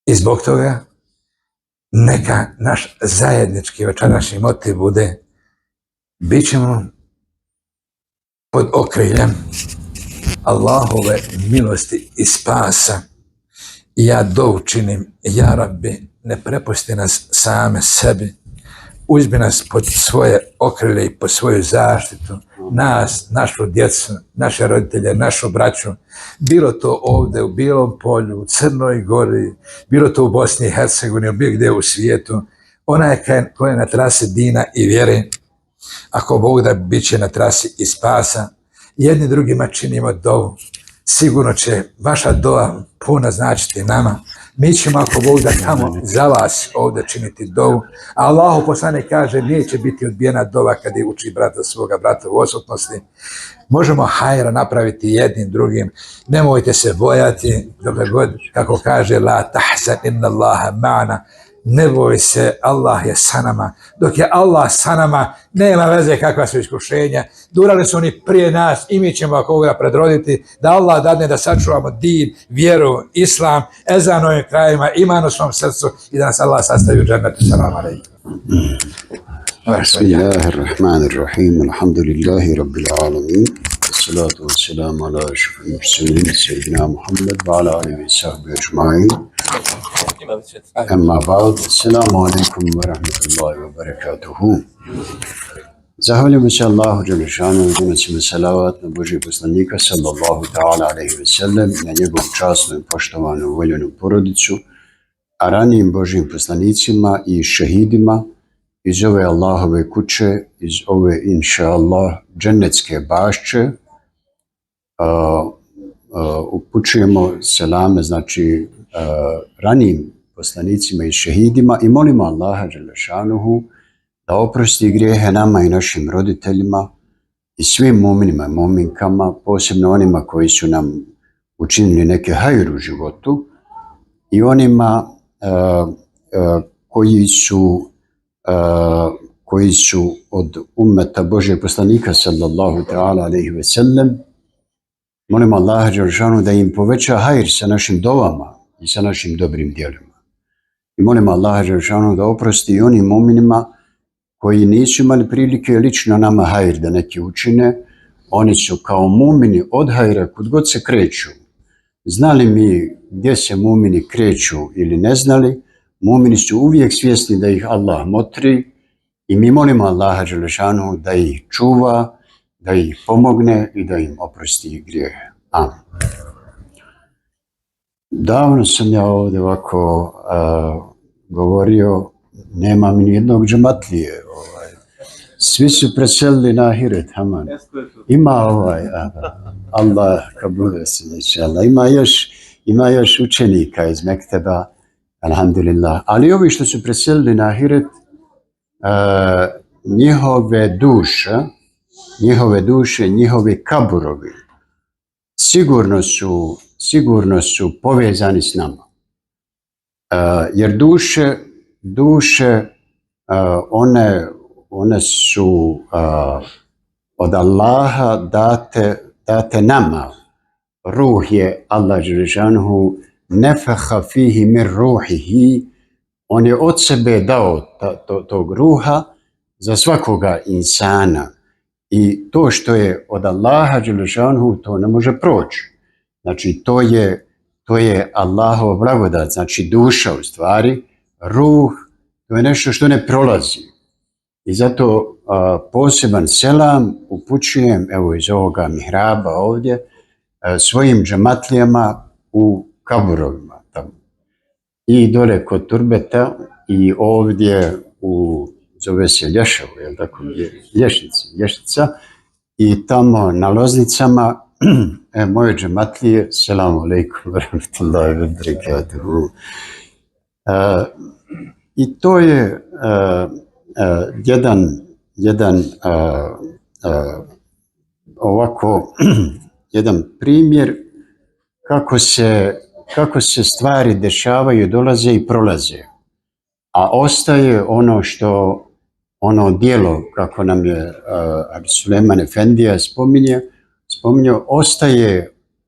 I zbog toga neka naš zajednički večerašnji motiv bude: bit ćemo pod okriljem Allahove milosti i spasa. I ja dovu činim, ja Rabbi, ne prepusti nas same sebi, uzmi nas pod svoje okrilje i pod svoju zaštitu, nas, našu djecu, naše roditelje, našu braću, bilo to ovdje u Bilom polju, u Crnoj Gori, bilo to u Bosni i Hercegovini, bilo gdje u svijetu, onaj koji je na trasi dina i vjere, ako Bog da bit će na trasi i spasa, jedni drugima činimo dovu, sigurno će vaša dova puno značiti nama. Mi ćemo, ako Bog da, tamo za vas ovdje činiti dovu. A Allahu poslanik kaže, neće biti odbijena dova kad je uči brata svoga, brata u odsutnosti. Možemo hajra napraviti jednim drugim. Nemojte se bojati, dokle god, kako kaže, la tahzan inna Allaha ma'ana. Ne boj se, Allah je sa nama. Dok je Allah sa nama, nema veze kakva su iskušenja. Durali su oni prije nas i mi ćemo ako ga predroditi, da Allah dadne da sačuvamo din, vjeru, islam, ezan ovim krajima, iman u svom srcu i da nas Allah sastavi u džennetu. Salam alaikum. Bismillahirrahmanirrahim. Alhamdulillahi rabbil alamin. Salatu wassalamu ala ashrafil mursalin sayyidina Muhammad wa ala alihi wa sahbihi ajma'in. Amma ba'd. Assalamu alaikum wa rahmatullahi wa barakatuhu. Zahvaljujemo se Allahu dželle šanuhu, donosimo salavat na Božjeg poslanika sallallahu ta'ala alejhi ve sellem, na njegovu časnu i poštovanu voljenu porodicu, a ranijim Božjim poslanicima i šehidima iz ove Allahove kuće, iz ove inša Allah džennetske bašće. Upućujemo selame, znači ranijim poslanicima i šehidima i molimo Allaha dželle šanuhu da oprosti grijehe nama i našim roditeljima i svim mu'minima i mu'minkama, posebno onima koji su nam učinili neke hajr u životu i onima koji su od ummeta Božjeg poslanika sallallahu ta'ala alejhi ve sellem. Molimo Allaha dželle šanuhu da im poveća hajr sa našim dovama i sa našim dobrim djelima. I molimo Allaha dželle šanuhu da oprosti i onim mu'minima koji nisu imali prilike lično nama hajr da neki učine. Oni su kao mu'mini od hajra kud god se kreću. Znali mi gdje se mu'mini kreću ili ne znali, mu'mini su uvijek svjesni da ih Allah motri i mi molimo Allaha dželle šanuhu da ih čuva, da ih pomogne i da im oprosti grijehe. Amin. Davno sam ja ovdje ovako govorio, nema mi nijednog džematlije. Svi su preselili na ahiret, aman. Ima Allah kabule se, inšallah. Ima još učenika iz mekteba Alhamdulillah. Ali ovi što su preselili na ahiret, njihove duše, njihovi kaburovi, sigurno su povezani s nama. Jer duše one su od Allaha date nama. Ruh je Allah dželešanuhu nefaha fihi min ruhihi, on je od sebe dao tog ruha za svakoga insana. I to što je od Allaha dželešanuhu, to ne može proći. Znači to je Allahova blagodat, znači duša u stvari, ruh, to je nešto što ne prolazi. I zato poseban selam upućujem evo iz ovoga mihraba ovdje svojim džematlijama u kaburovima tamo. I dole kod Turbeta i ovdje zove se Lješevo, je li tako? Lještica. I tamo na Loznicama moje džematlije, selamu alejkum wa rahmatullahi wa barakatuhu. I to je jedan primjer kako se stvari dešavaju, dolaze i prolaze. A ostaje ono djelo, kako nam je Sulejman Efendija spominjao,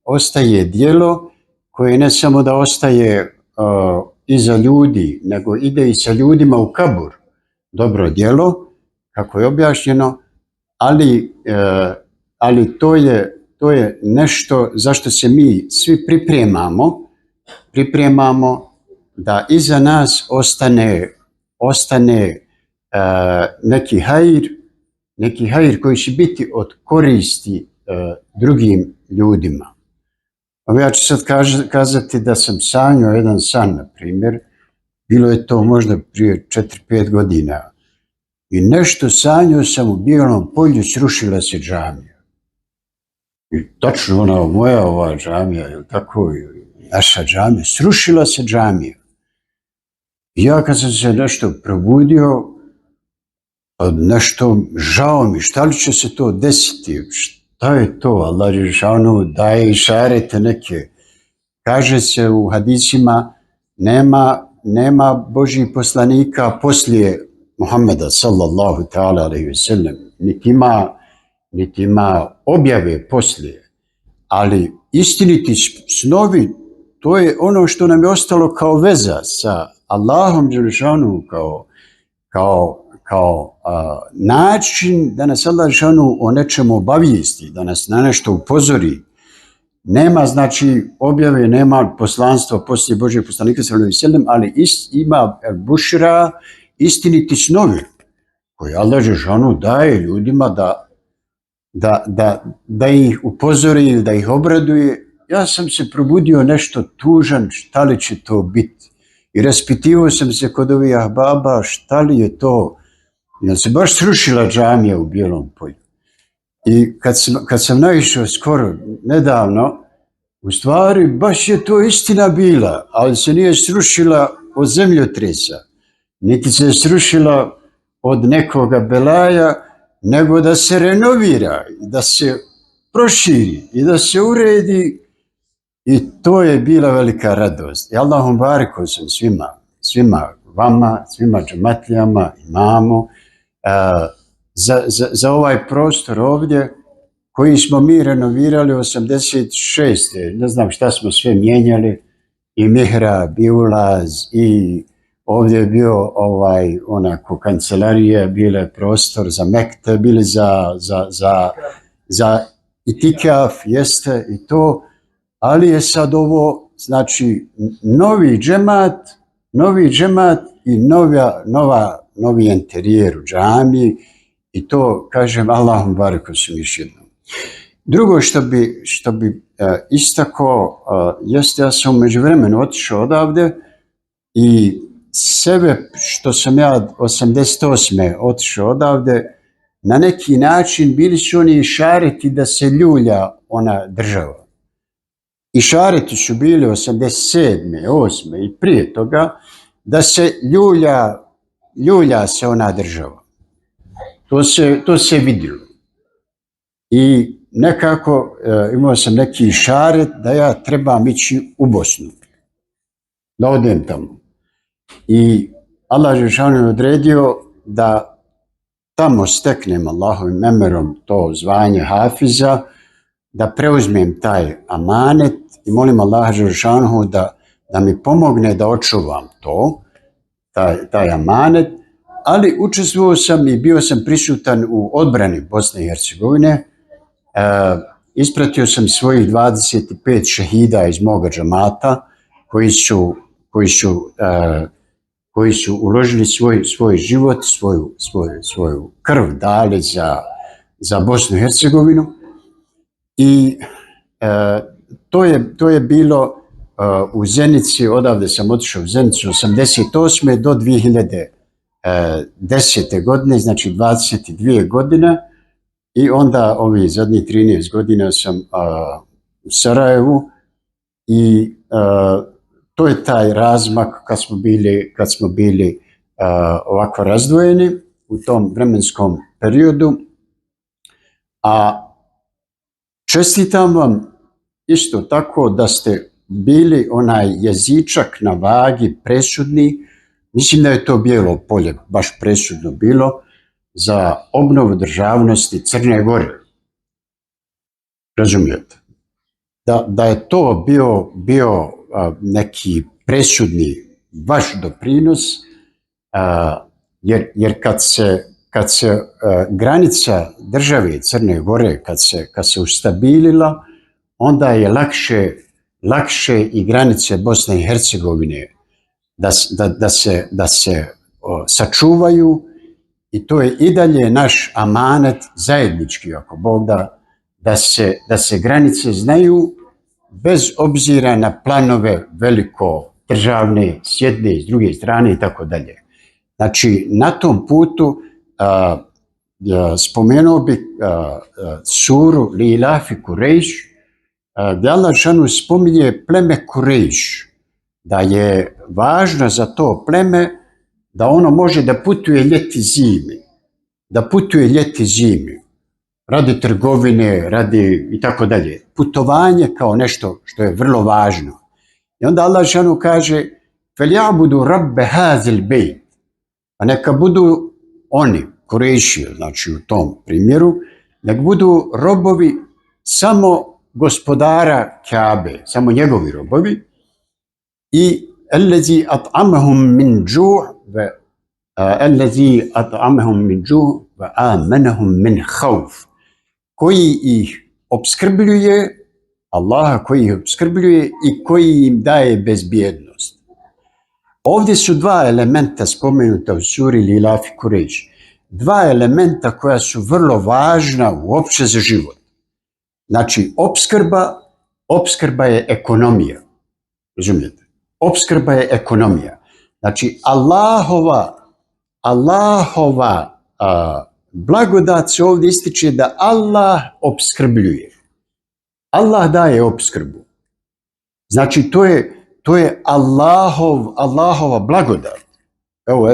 ostaje djelo koje ne samo da ostaje iza ljudi, nego ide i sa ljudima u kabur. Dobro djelo, kako je objašnjeno, ali to je nešto zašto se mi svi pripremamo da iza nas ostane neki hajr koji će biti od koristi drugim ljudima. Ja ću sad kazati da sam sanjao jedan san, na primjer, bilo je to možda prije 4-5 godina. I nešto sanjao sam u Bijelom polju, srušila se džamija. I točno ona moja džamija, je tako, naša džamija, srušila se džamija. I ja kad sam se nešto probudio, nešto žao mi, šta li će se to desiti? Šta je to? Allah dželešanu daje išarete neke. Kaže se u hadisima, nema Božjih poslanika poslije Muhammeda sallallahu ta'ala alaihi wa sallam, niti ima objave poslije, ali istiniti snovi, to je ono što nam je ostalo kao veza sa Allahom dželešanu, kao način da nas Allah dželešanu o nečemu obavijesti, da nas na nešto upozori. Nema znači objave, nema poslanstva poslije Božjeg poslanika sallallahu alejhi ve sellem, ali ima bušra, istiniti snovi koje Allah dželešanu daje ljudima da ih upozori ili da ih obraduje. Ja sam se probudio nešto tužan, šta li će to biti? I raspitivao sam se kod ovih ahbaba, šta li je to? Jer se baš srušila džamija u Bijelom polju. I kad sam naišao skoro, nedavno, u stvari baš je to istina bila, ali se nije srušila od zemljotresa, niti se srušila od nekoga belaja, nego da se renovira, da se proširi i da se uredi. I to je bila velika radost. I Allahum barekao sam svima vama, svima džematlijama, imamo, za ovaj prostor ovdje koji smo mi renovirali 86. Ne znam šta smo sve mijenjali, i mihrab, i ulaz, i ovdje je bio onako kancelarija, bile prostor za mekte, bili za itikaf, jeste i to, ali je sad ovo, znači, novi džemat i novi interijer u džamiji, i to, kažem, Allahum bareku sam još jednom. Drugo što bi istakao, jeste, ja sam u međuvremenu otišao odavde i sebe što sam ja 88. otišao odavde, na neki način bili su oni išareti da se ljulja ona država. išareti su bili 87. 8. i prije toga da se ljulja se ona država. To se vidjelo. I nekako imao sam neki išaret da ja trebam ići u Bosnu. Da odem tamo. I Allah Žešanu je odredio da tamo steknem Allahovim emerom to zvanje hafiza, da preuzmem taj amanet i molim Allaha Žešanu da mi pomogne da očuvam taj amanet, ali učestvovao sam i bio sam prisutan u odbrani Bosne i Hercegovine. Ispratio sam svojih 25 šehida iz moga džamata koji su uložili svoj život, svoju krv dali za Bosnu i Hercegovinu. I to je bilo u Zenici, odavde sam otišao u Zenicu 88. do 2010. godine, znači 22 godine. I onda ovih zadnjih 13 godina sam u Sarajevu i to je taj razmak kad smo bili ovako razdvojeni u tom vremenskom periodu. A čestitam vam isto tako da ste bili onaj jezičak na vagi presudni. Mislim da je to Bijelo polje baš presudno bilo za obnovu državnosti Crne Gore. Razumijete? Da je to bio neki presudni vaš doprinos, jer kad se granica države Crne Gore kad se ustabilila, onda je lakše i granice Bosne i Hercegovine da se sačuvaju. I to je i dalje naš amanet zajednički, ako Bog da se granice znaju bez obzira na planove veliko državne s jedne i s druge strane i tako dalje. Znači, na tom putu spomenuo bih suru Li ilafi Kurejš, gdje Allah šanu spominje pleme Kurejš, da je važno za to pleme da ono može da putuje ljeti zimi, radi trgovine, radi i tako dalje. Putovanje kao nešto što je vrlo važno. I onda Allah šanu kaže فَلْيَعْبُدُوا رَبَّ هَذِا الْبَيْتِ, a neka budu oni, Kurejši, znači u tom primjeru, neka budu robovi samo gospodara Kjabe, samo njegovi robovi, i الذي أطعمهم من جوع وآمنهم من خوف, koji ih opskrbljuje, Allaha koji ih opskrbljuje i koji im daje bezbjednost. Ovdje su dva elementa spomenuta u suri Li ilafi Kurejš. Dva elementa koja su vrlo važna uopće za život. Znači, opskrba je ekonomija. Razumijete? Opskrba je ekonomija. Znači, Allahova blagodat se ovdje ističe da Allah opskrbljuje. Allah daje opskrbu. Znači, to je Allahova blagodat. Evo,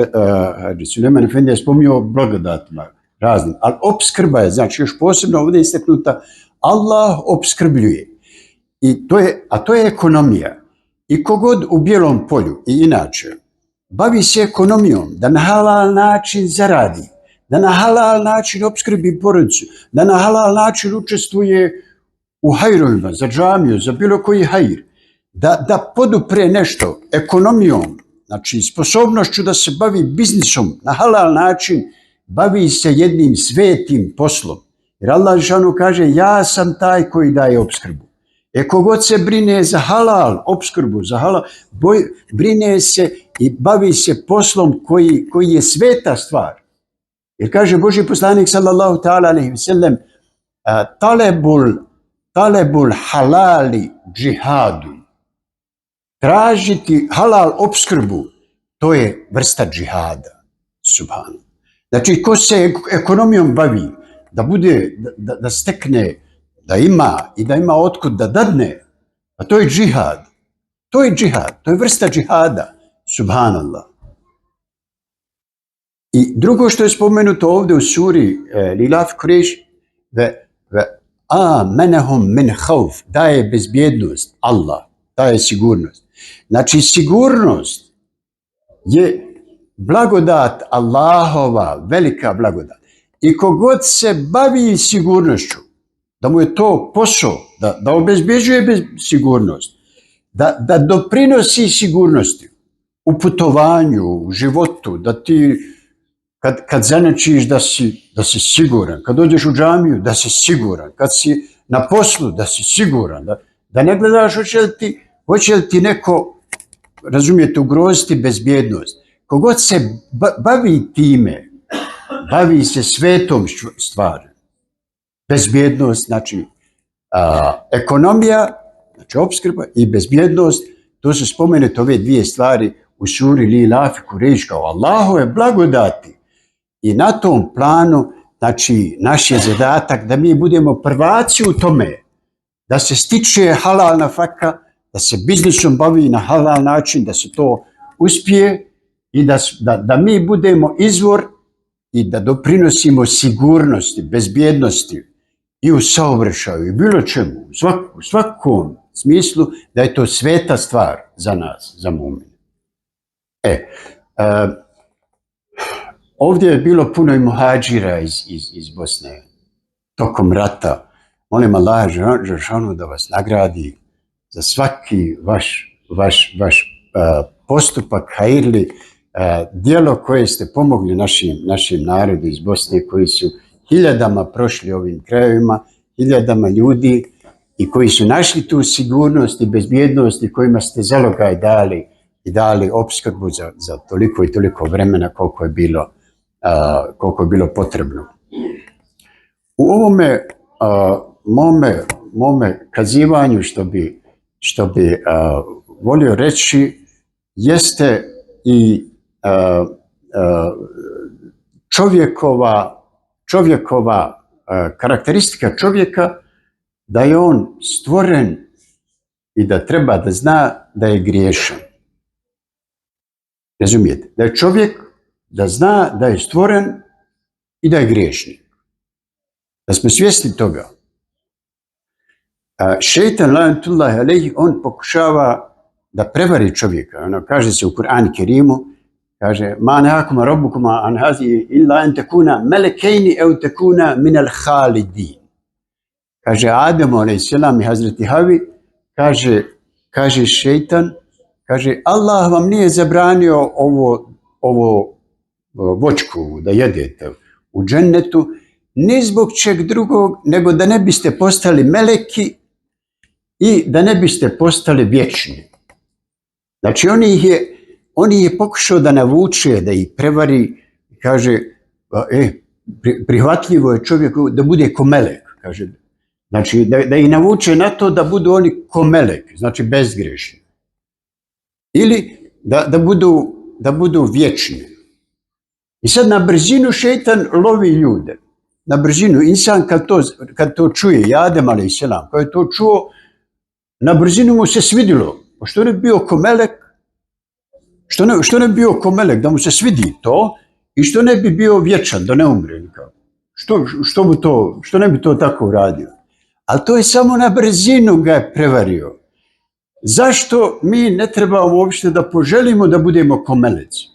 Sulejman Efendi je spominjao blagodatima raznim, ali opskrba je, znači još posebno ovdje istaknuta, Allah opskrbljuje. A to je ekonomija. I kogod u Bijelom polju i inače bavi se ekonomijom, da na halal način zaradi, da na halal način opskrbi porodicu, da na halal način učestvuje u hajrovima, za džamiju, za bilo koji hajr, da podupre nešto ekonomijom, znači sposobnošću da se bavi biznisom na halal način, bavi se jednim svetim poslom. Jer Allah dželešanu kaže, ja sam taj koji daje opskrbu. Kogod se brine za halal opskrbu, za halal, brine se i bavi se poslom koji je sveta stvar. Jer kaže Božji poslanik sallallahu ta'ala alejhi ve sellem, talebul halali džihadu. Tražiti halal opskrbu, to je vrsta džihada. Subhano. Znači, ko se ekonomijom bavi, da stekne, da ima otkud da dadne, A to je džihad. To je džihad. To je vrsta džihada. Subhanallah. I drugo što je spomenuto ovdje u suri Lilaf Kureš, amenahum min hauf, daje bezbjednost, Allah, daje sigurnost. Znači sigurnost je blagodat Allahova, velika blagodat. I kogod se bavi sigurnošću, da mu je to posao, da obezbjeđuje sigurnost, da doprinosi sigurnosti u putovanju, u životu, da ti kad zanečiš da si siguran, kad dođeš u džamiju da si siguran, kad si na poslu da si siguran, da ne gledaš hoće li ti neko, razumijete, ugroziti bezbjednost. Kogod se bavi time, bavi se svetom stvari. Bezbjednost, znači ekonomija, znači opskrba i bezbjednost, to su spomenute ove dvije stvari u suri Lilaf Kureš kao Allahove blagodati. I na tom planu, znači, naš je zadatak da mi budemo prvaci u tome, da se stiče halal nafaka, da se biznisom bavi na halal način, da se to uspije i da mi budemo izvor i da doprinosimo sigurnosti, bezbjednosti i u saobraćaju i bilo čemu, u svakom smislu, da je to sveta stvar za nas, za mu'mine. Ovdje je bilo puno i muhađira iz Bosne tokom rata. Molim Allaha dželešanu da vas nagradi za svaki vaš postupak hajirli, djelo koje ste pomogli našim narodu iz Bosne koji su hiljadama prošli ovim krajevima, hiljadama ljudi i koji su našli tu sigurnost i bezbjednost i kojima ste zalogaj dali opskrbu za toliko i toliko vremena koliko je bilo potrebno. U ovome mome kazivanju što bi volio reći jeste i čovjekova karakteristika čovjeka, da je on stvoren i da treba da zna da je griješan. Razumijete? Da je čovjek da zna da je stvoren i da je griješnik. Da smo svjesni toga. Šejtan, la'natullahi alejhi, on pokušava da prevari čovjeka. Ono kaže se u Kur'anu Kerimu, kaže: "Ma nahakuma rabbukuma an hazihi illa an takuna malakaini aw takuna min al-khalidin." Kaže Ademu alejselam i Hazreti Havi, kaže šejtan, kaže: "Allah vam nije zabranio ovo voćku da jedete u džennetu ni zbog čeg drugog nego da ne biste postali meleki i da ne biste postali vječni." Znači on je pokušao da navuče, da ih prevari, kaže: prihvatljivo je čovjeku da bude ko melek, kaže. Znači da ih navuče na to da budu oni ko melek, znači bezgrešni. Ili da budu vječni. I sad na brzinu šejtan lovi ljude. Na brzinu. Insan kad to čuje, i Adem alejselam, kad je to čuo, na brzinu mu se svidilo. Pa što ne bi bio ko melek? Što ne bi bio ko melek, da mu se svidi to i što ne bi bio vječan, da ne umre nikako? Što ne bi to tako uradio? Ali to je samo na brzinu ga je prevario. Zašto mi ne trebamo uopšte da poželimo da budemo ko meleci?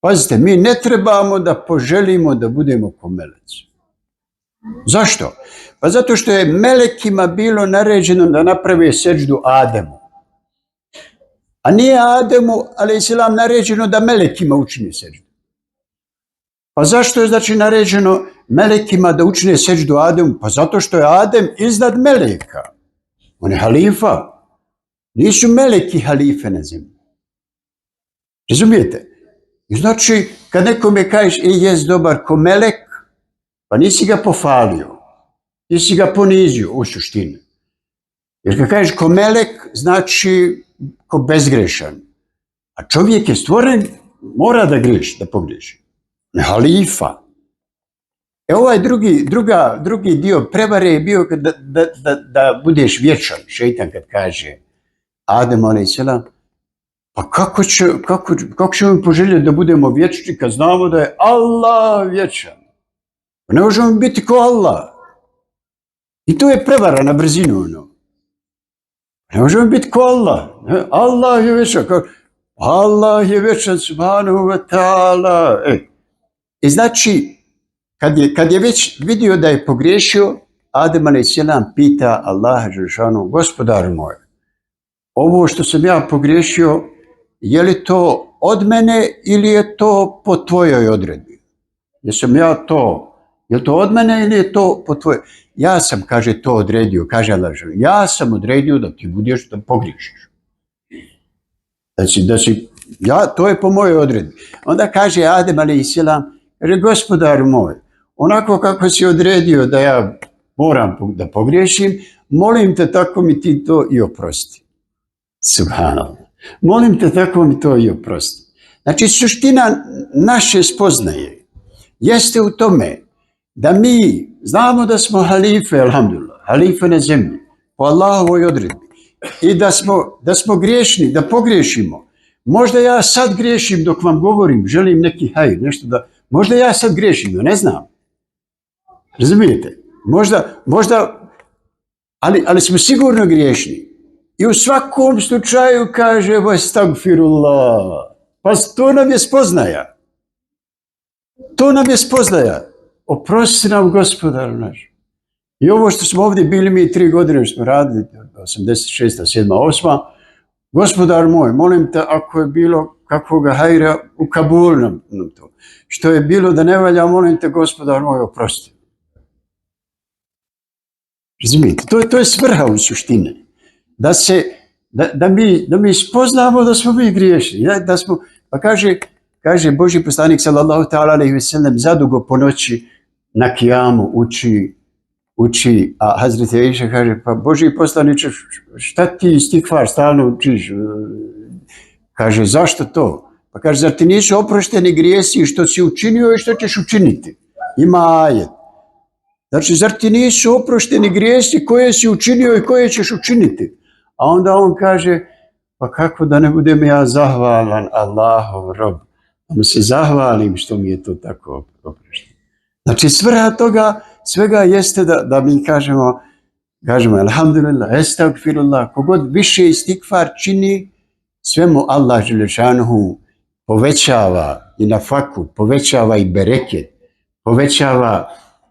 Pazite, mi ne trebamo da poželimo da budemo ko meleci. Zašto? Pa zato što je melekima bilo naređeno da naprave seđdu Ademu. A nije Ademu, alejselam, naređeno da melekima učini seđdu. Pa zašto je znači naređeno melekima da učine seđdu Ademu? Pa zato što je Adem iznad meleka. On je halifa. Nisu meleki halife na zemlji. Razumijete? I znači, kad nekome kažeš jes dobar ko melek, pa nisi ga pofalio, nisi ga ponizio u suštini. Jer kad kažeš ko melek, znači ko bezgrešan. A čovjek je stvoren, mora da griješi, da pogriješi. Ne halifa. Ovaj drugi dio prevare je bio da budeš vječan. Šeitan kad kaže Adem a.s. Pa kako ćemo poželjeti da budemo vječni kad znamo da je Allah vječan? Pa ne možemo biti ko Allah. I to je prevara na brzinu. Ne možemo biti ko Allah. Allah je vječan. Allah je vječan, subhanahu wa ta'ala. I znači, kad je već vidio da je pogriješio, Adem a.s. pita Allaha dželešanu, gospodaru moj, ovo što sam ja pogriješio, je li to od mene ili je to po tvojoj odredbi? Je to od mene ili je to po tvojoj? Ja sam, kaže, to odredio, kaže Allah, ja sam odredio da ti budeš da pogriješiš. To je po mojoj odredbi. Onda kaže Adem a.s. kaže, gospodaru moj, onako kako si odredio da ja moram da pogriješim, molim te tako mi ti to i oprosti. Subhanallah. Molim te tako mi to i oprosti. Znači, suština naše spoznaje jeste u tome da mi znamo da smo halife, alhamdulillah, halife na zemlji, po Allahovoj odredbi. I da smo griješni, da pogriješimo. Možda ja sad griješim dok vam govorim, želim neki hajr, nešto da... Možda ja sad griješim, ne znam. Razumijete? Možda, ali smo sigurno griješni. I u svakom slučaju kaže Astagfirullah. Pa to nam je spoznaja. To nam je spoznaja. Oprosti nam, gospodar naš. I ovo što smo ovdje bili mi 3 godine što smo radili, 86. 7. 8. Gospodar moj, molim te ako je bilo kakvoga hajra u Kabul nam to. Što je bilo da ne valja, molim te, gospodar moj, oprosti. Razumijete? To je svrha u suštini. Da mi spoznamo da smo mi griješni. Pa kaže Božji poslanik sallallahu ta'ala alejhi ve sellem zadugo po noći na kijamu uči, a Hazreti Aisha kaže, pa Božji poslaniče, šta ti istikvar stalno učiš? Kaže, zašto to? Pa kaže, zar ti nisu oprošteni grijesi što si učinio i što ćeš učiniti? Ima ajet. Znači, zar ti nisu oprošteni grijesi koje si učinio i koje ćeš učiniti? A onda on kaže, pa kako da ne budem ja zahvalan Allahov rob? Da mu se zahvalim što mi je to tako oprošteno. Znači, svrha toga svega jeste da mi kažemo alhamdulillah, estagfirullah, kogod više istikfar čini, sve mu Allah dželešanuhu povećava i nafaku, povećava i bereket,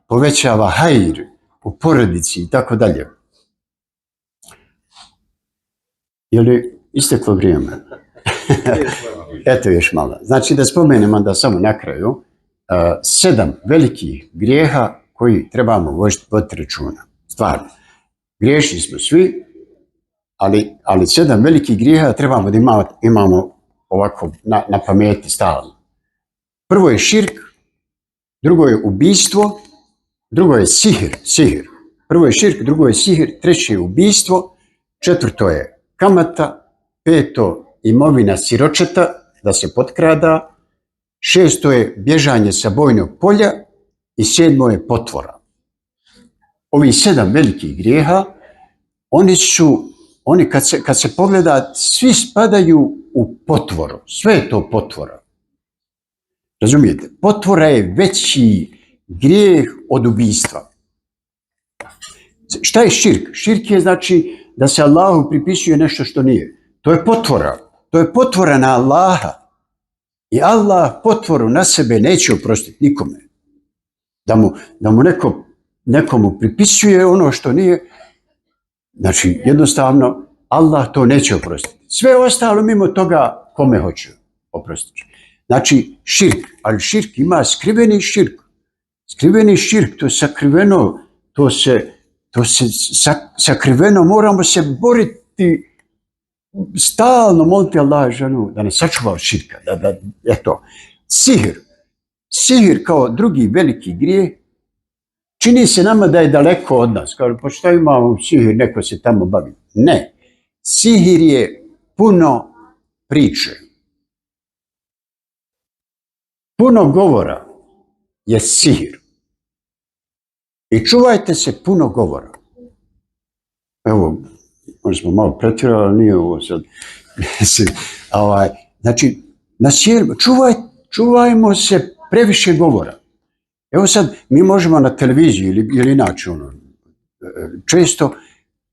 povećava hajr u porodici i tako dalje. Je li isteklo vrijeme? Eto još malo. Znači da spomenemo da samo na kraju 7 velikih grijeha koji trebamo voditi računa. Stvarno. Griješni smo svi, ali 7 velikih grijeha trebamo da imamo ovako na pameti stalno. Prvo je širk, drugo je ubijstvo, drugo je sihir. Prvo je širk, drugo je sihir, treće je ubijstvo, četvrto je kamata, peto imovina siročeta, da se potkrada, šesto je bježanje sa bojnog polja i 7. je potvora. Ovi 7 velikih grijeha, oni kad se pogleda, svi spadaju u potvoru. Sve je to potvora. Razumijete? Potvora je veći grijeh od ubijstva. Šta je širk? Širk je znači da se Allahu pripisuje nešto što nije. To je potvora. To je potvora na Allaha. I Allah potvoru na sebe neće oprostiti nikome. Da mu nekomu pripisuje ono što nije. Znači, jednostavno, Allah to neće oprostiti. Sve ostalo mimo toga kome hoće oprostiti. Znači, širk. Ali širk ima skriveni širk. Skriveni širk, to je sakriveno, to se sakriveno, moramo se boriti, stalno moliti Allah ženu da nas sačuva od širka. Eto, sihir kao drugi veliki grijeh, čini se nama da je daleko od nas. Kao, pa šta imamo sihir, neko se tamo bavi. Ne, sihir je puno priče. Puno govora je sihir. I čuvajte se puno govora. Evo, možda smo malo pretjerali, ali nije ovo sad. Znači, čuvajmo se previše govora. Evo sad, mi možemo na televiziji ili inače, često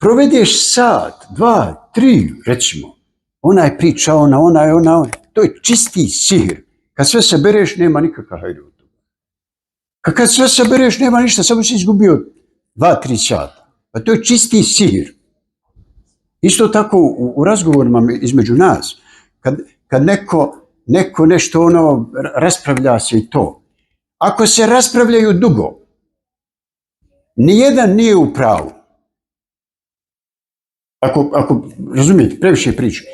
provedeš sat, 2, 3, recimo. Ona je priča, ona. To je čisti sihir. Kad sve sabereš, nema nikakav hajde od toga. Kad sve sabereš, nema ništa, samo si izgubio 2-3 sata. Pa to je čisti sihir. Isto tako u razgovorima između nas, kad neko nešto raspravlja se i to. Ako se raspravljaju dugo, nijedan nije u pravu. Ako razumijete, previše priče.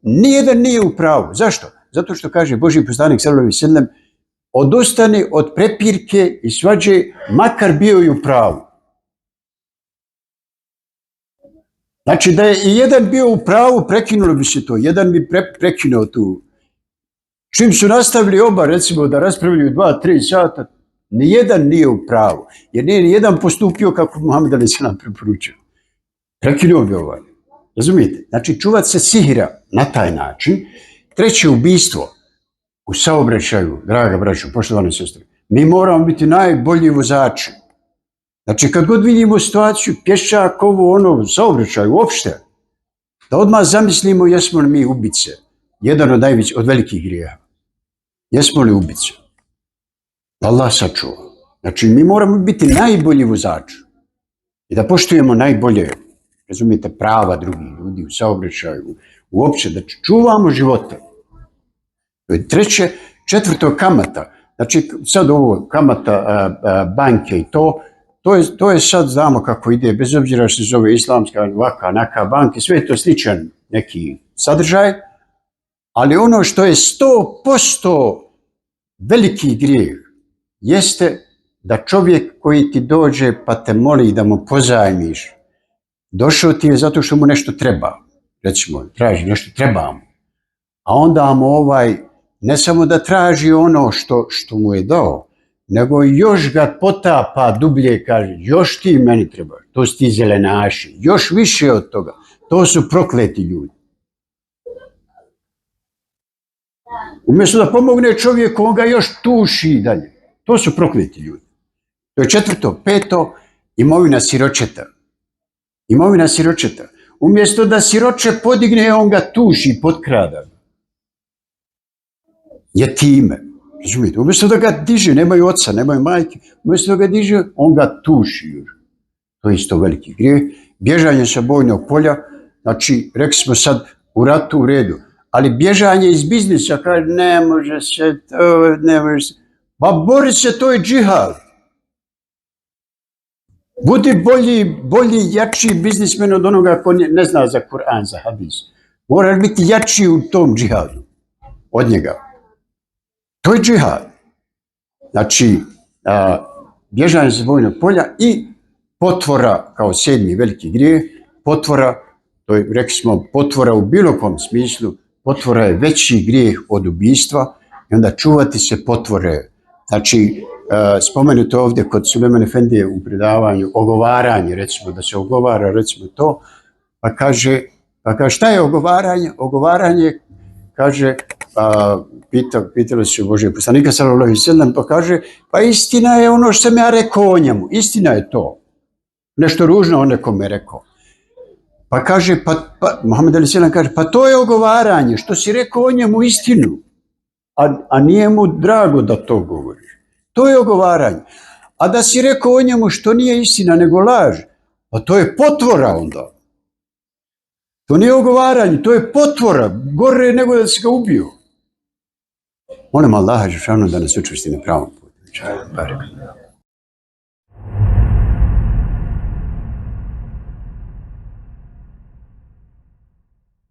Nijedan nije u pravu. Zašto? Zato što kaže Božji poslanik sallallahu alejhi ve sellem, odustani od prepirke i svađe, makar bio i u pravu. Znači da je i jedan bio u pravu, prekinulo bi se to. Jedan bi prekinuo tu. Čim su nastavili oba, recimo, da raspravljaju 2-3 sata, nijedan nije u pravu. Jer nije nijedan postupio kako Muhammed alejhi selam preporučio. Prekinuo bi ovaj. Razumijete? Znači, čuvati se sihira na taj način. Treće, ubistvo u saobraćaju, draga braćo, poštovane sestre. Mi moramo biti najbolji vozači. Znači, kad god vidimo situaciju, pješčak, saobraćaju, uopšte, da odmah zamislimo jesmo li mi ubice. Jedan od velikih grijeha. Jesmo li ubice? Allah sačuva. Znači, mi moramo biti najbolji vozači. I da poštujemo najbolje, razumijete, prava drugih ljudi u saobraćaju, uopće, da čuvamo živote. To je treće. Četvrto, kamata. Znači, sad ovo, kamata banke i to je sad, znamo kako ide, bez obzira što se zove islamska, ovaka, naka banke, sve je to sličan neki sadržaj, ali ono što je 100% veliki grijeh jeste da čovjek koji ti dođe pa te moli da mu pozajmiš, došao ti je zato što mu nešto treba, recimo, traži nešto, treba mu, a onda mu ne samo da traži ono što mu je dao, nego još ga potapa dublje, kaže, još ti meni trebaš, to su ti zelenaši, još više od toga, to su prokleti ljudi. Umjesto da pomogne čovjeku, on ga još tuši dalje. To su prokleti ljudi. To je četvrto. Peto, imovina siročeta. Imovina siročeta. Umjesto da siroče podigne, on ga tuši, potkrada. Jetime. Razumijete? Umjesto da ga diže, nemaju oca, nemaju majke, umjesto da ga diže, on ga tuši. To je isto veliki grijeh. Bježanje sa bojnog polja, znači, rekli smo sad, u ratu u redu, ali bježanje iz biznisa, kaže, ne može se. Pa bori se, to je džihad. Budi bolji, jači biznismen od onoga ko ne zna za Kur'an, za hadis. Moraš biti jači u tom džihadu od njega. To je džihad. Znači, bježanje sa bojnog polja i potvora kao 7. veliki grijeh. Potvora, to je, rekli smo, potvora u bilo kom smislu, potvora je veći grijeh od ubistva i onda čuvati se potvore. Znači, spomenuto ovdje kod Sulejman Efendije u predavanju, ogovaranje, recimo, da se ogovara, recimo to, pa kaže, šta je ogovaranje? Ogovaranje, kaže, pitali su Božijeg poslanika, sallallahu alejhi ve sellem, pa kaže, pa istina je ono što sam ja rekao o njemu, istina je to. Nešto ružno on nekome rekao. Pa kaže, Muhammed alejhi ve sellem kaže, pa to je ogovaranje, što si rekao o njemu istinu, a nije mu drago da to govoriš. To je ogovaranje. A da si rekao o njemu što nije istina, nego laž, pa to je potvora onda. To nije ogovaranje, to je potvora, gore nego da si ga ubio. Molim Allaha dželešanu da nas učvrsti na pravom putu.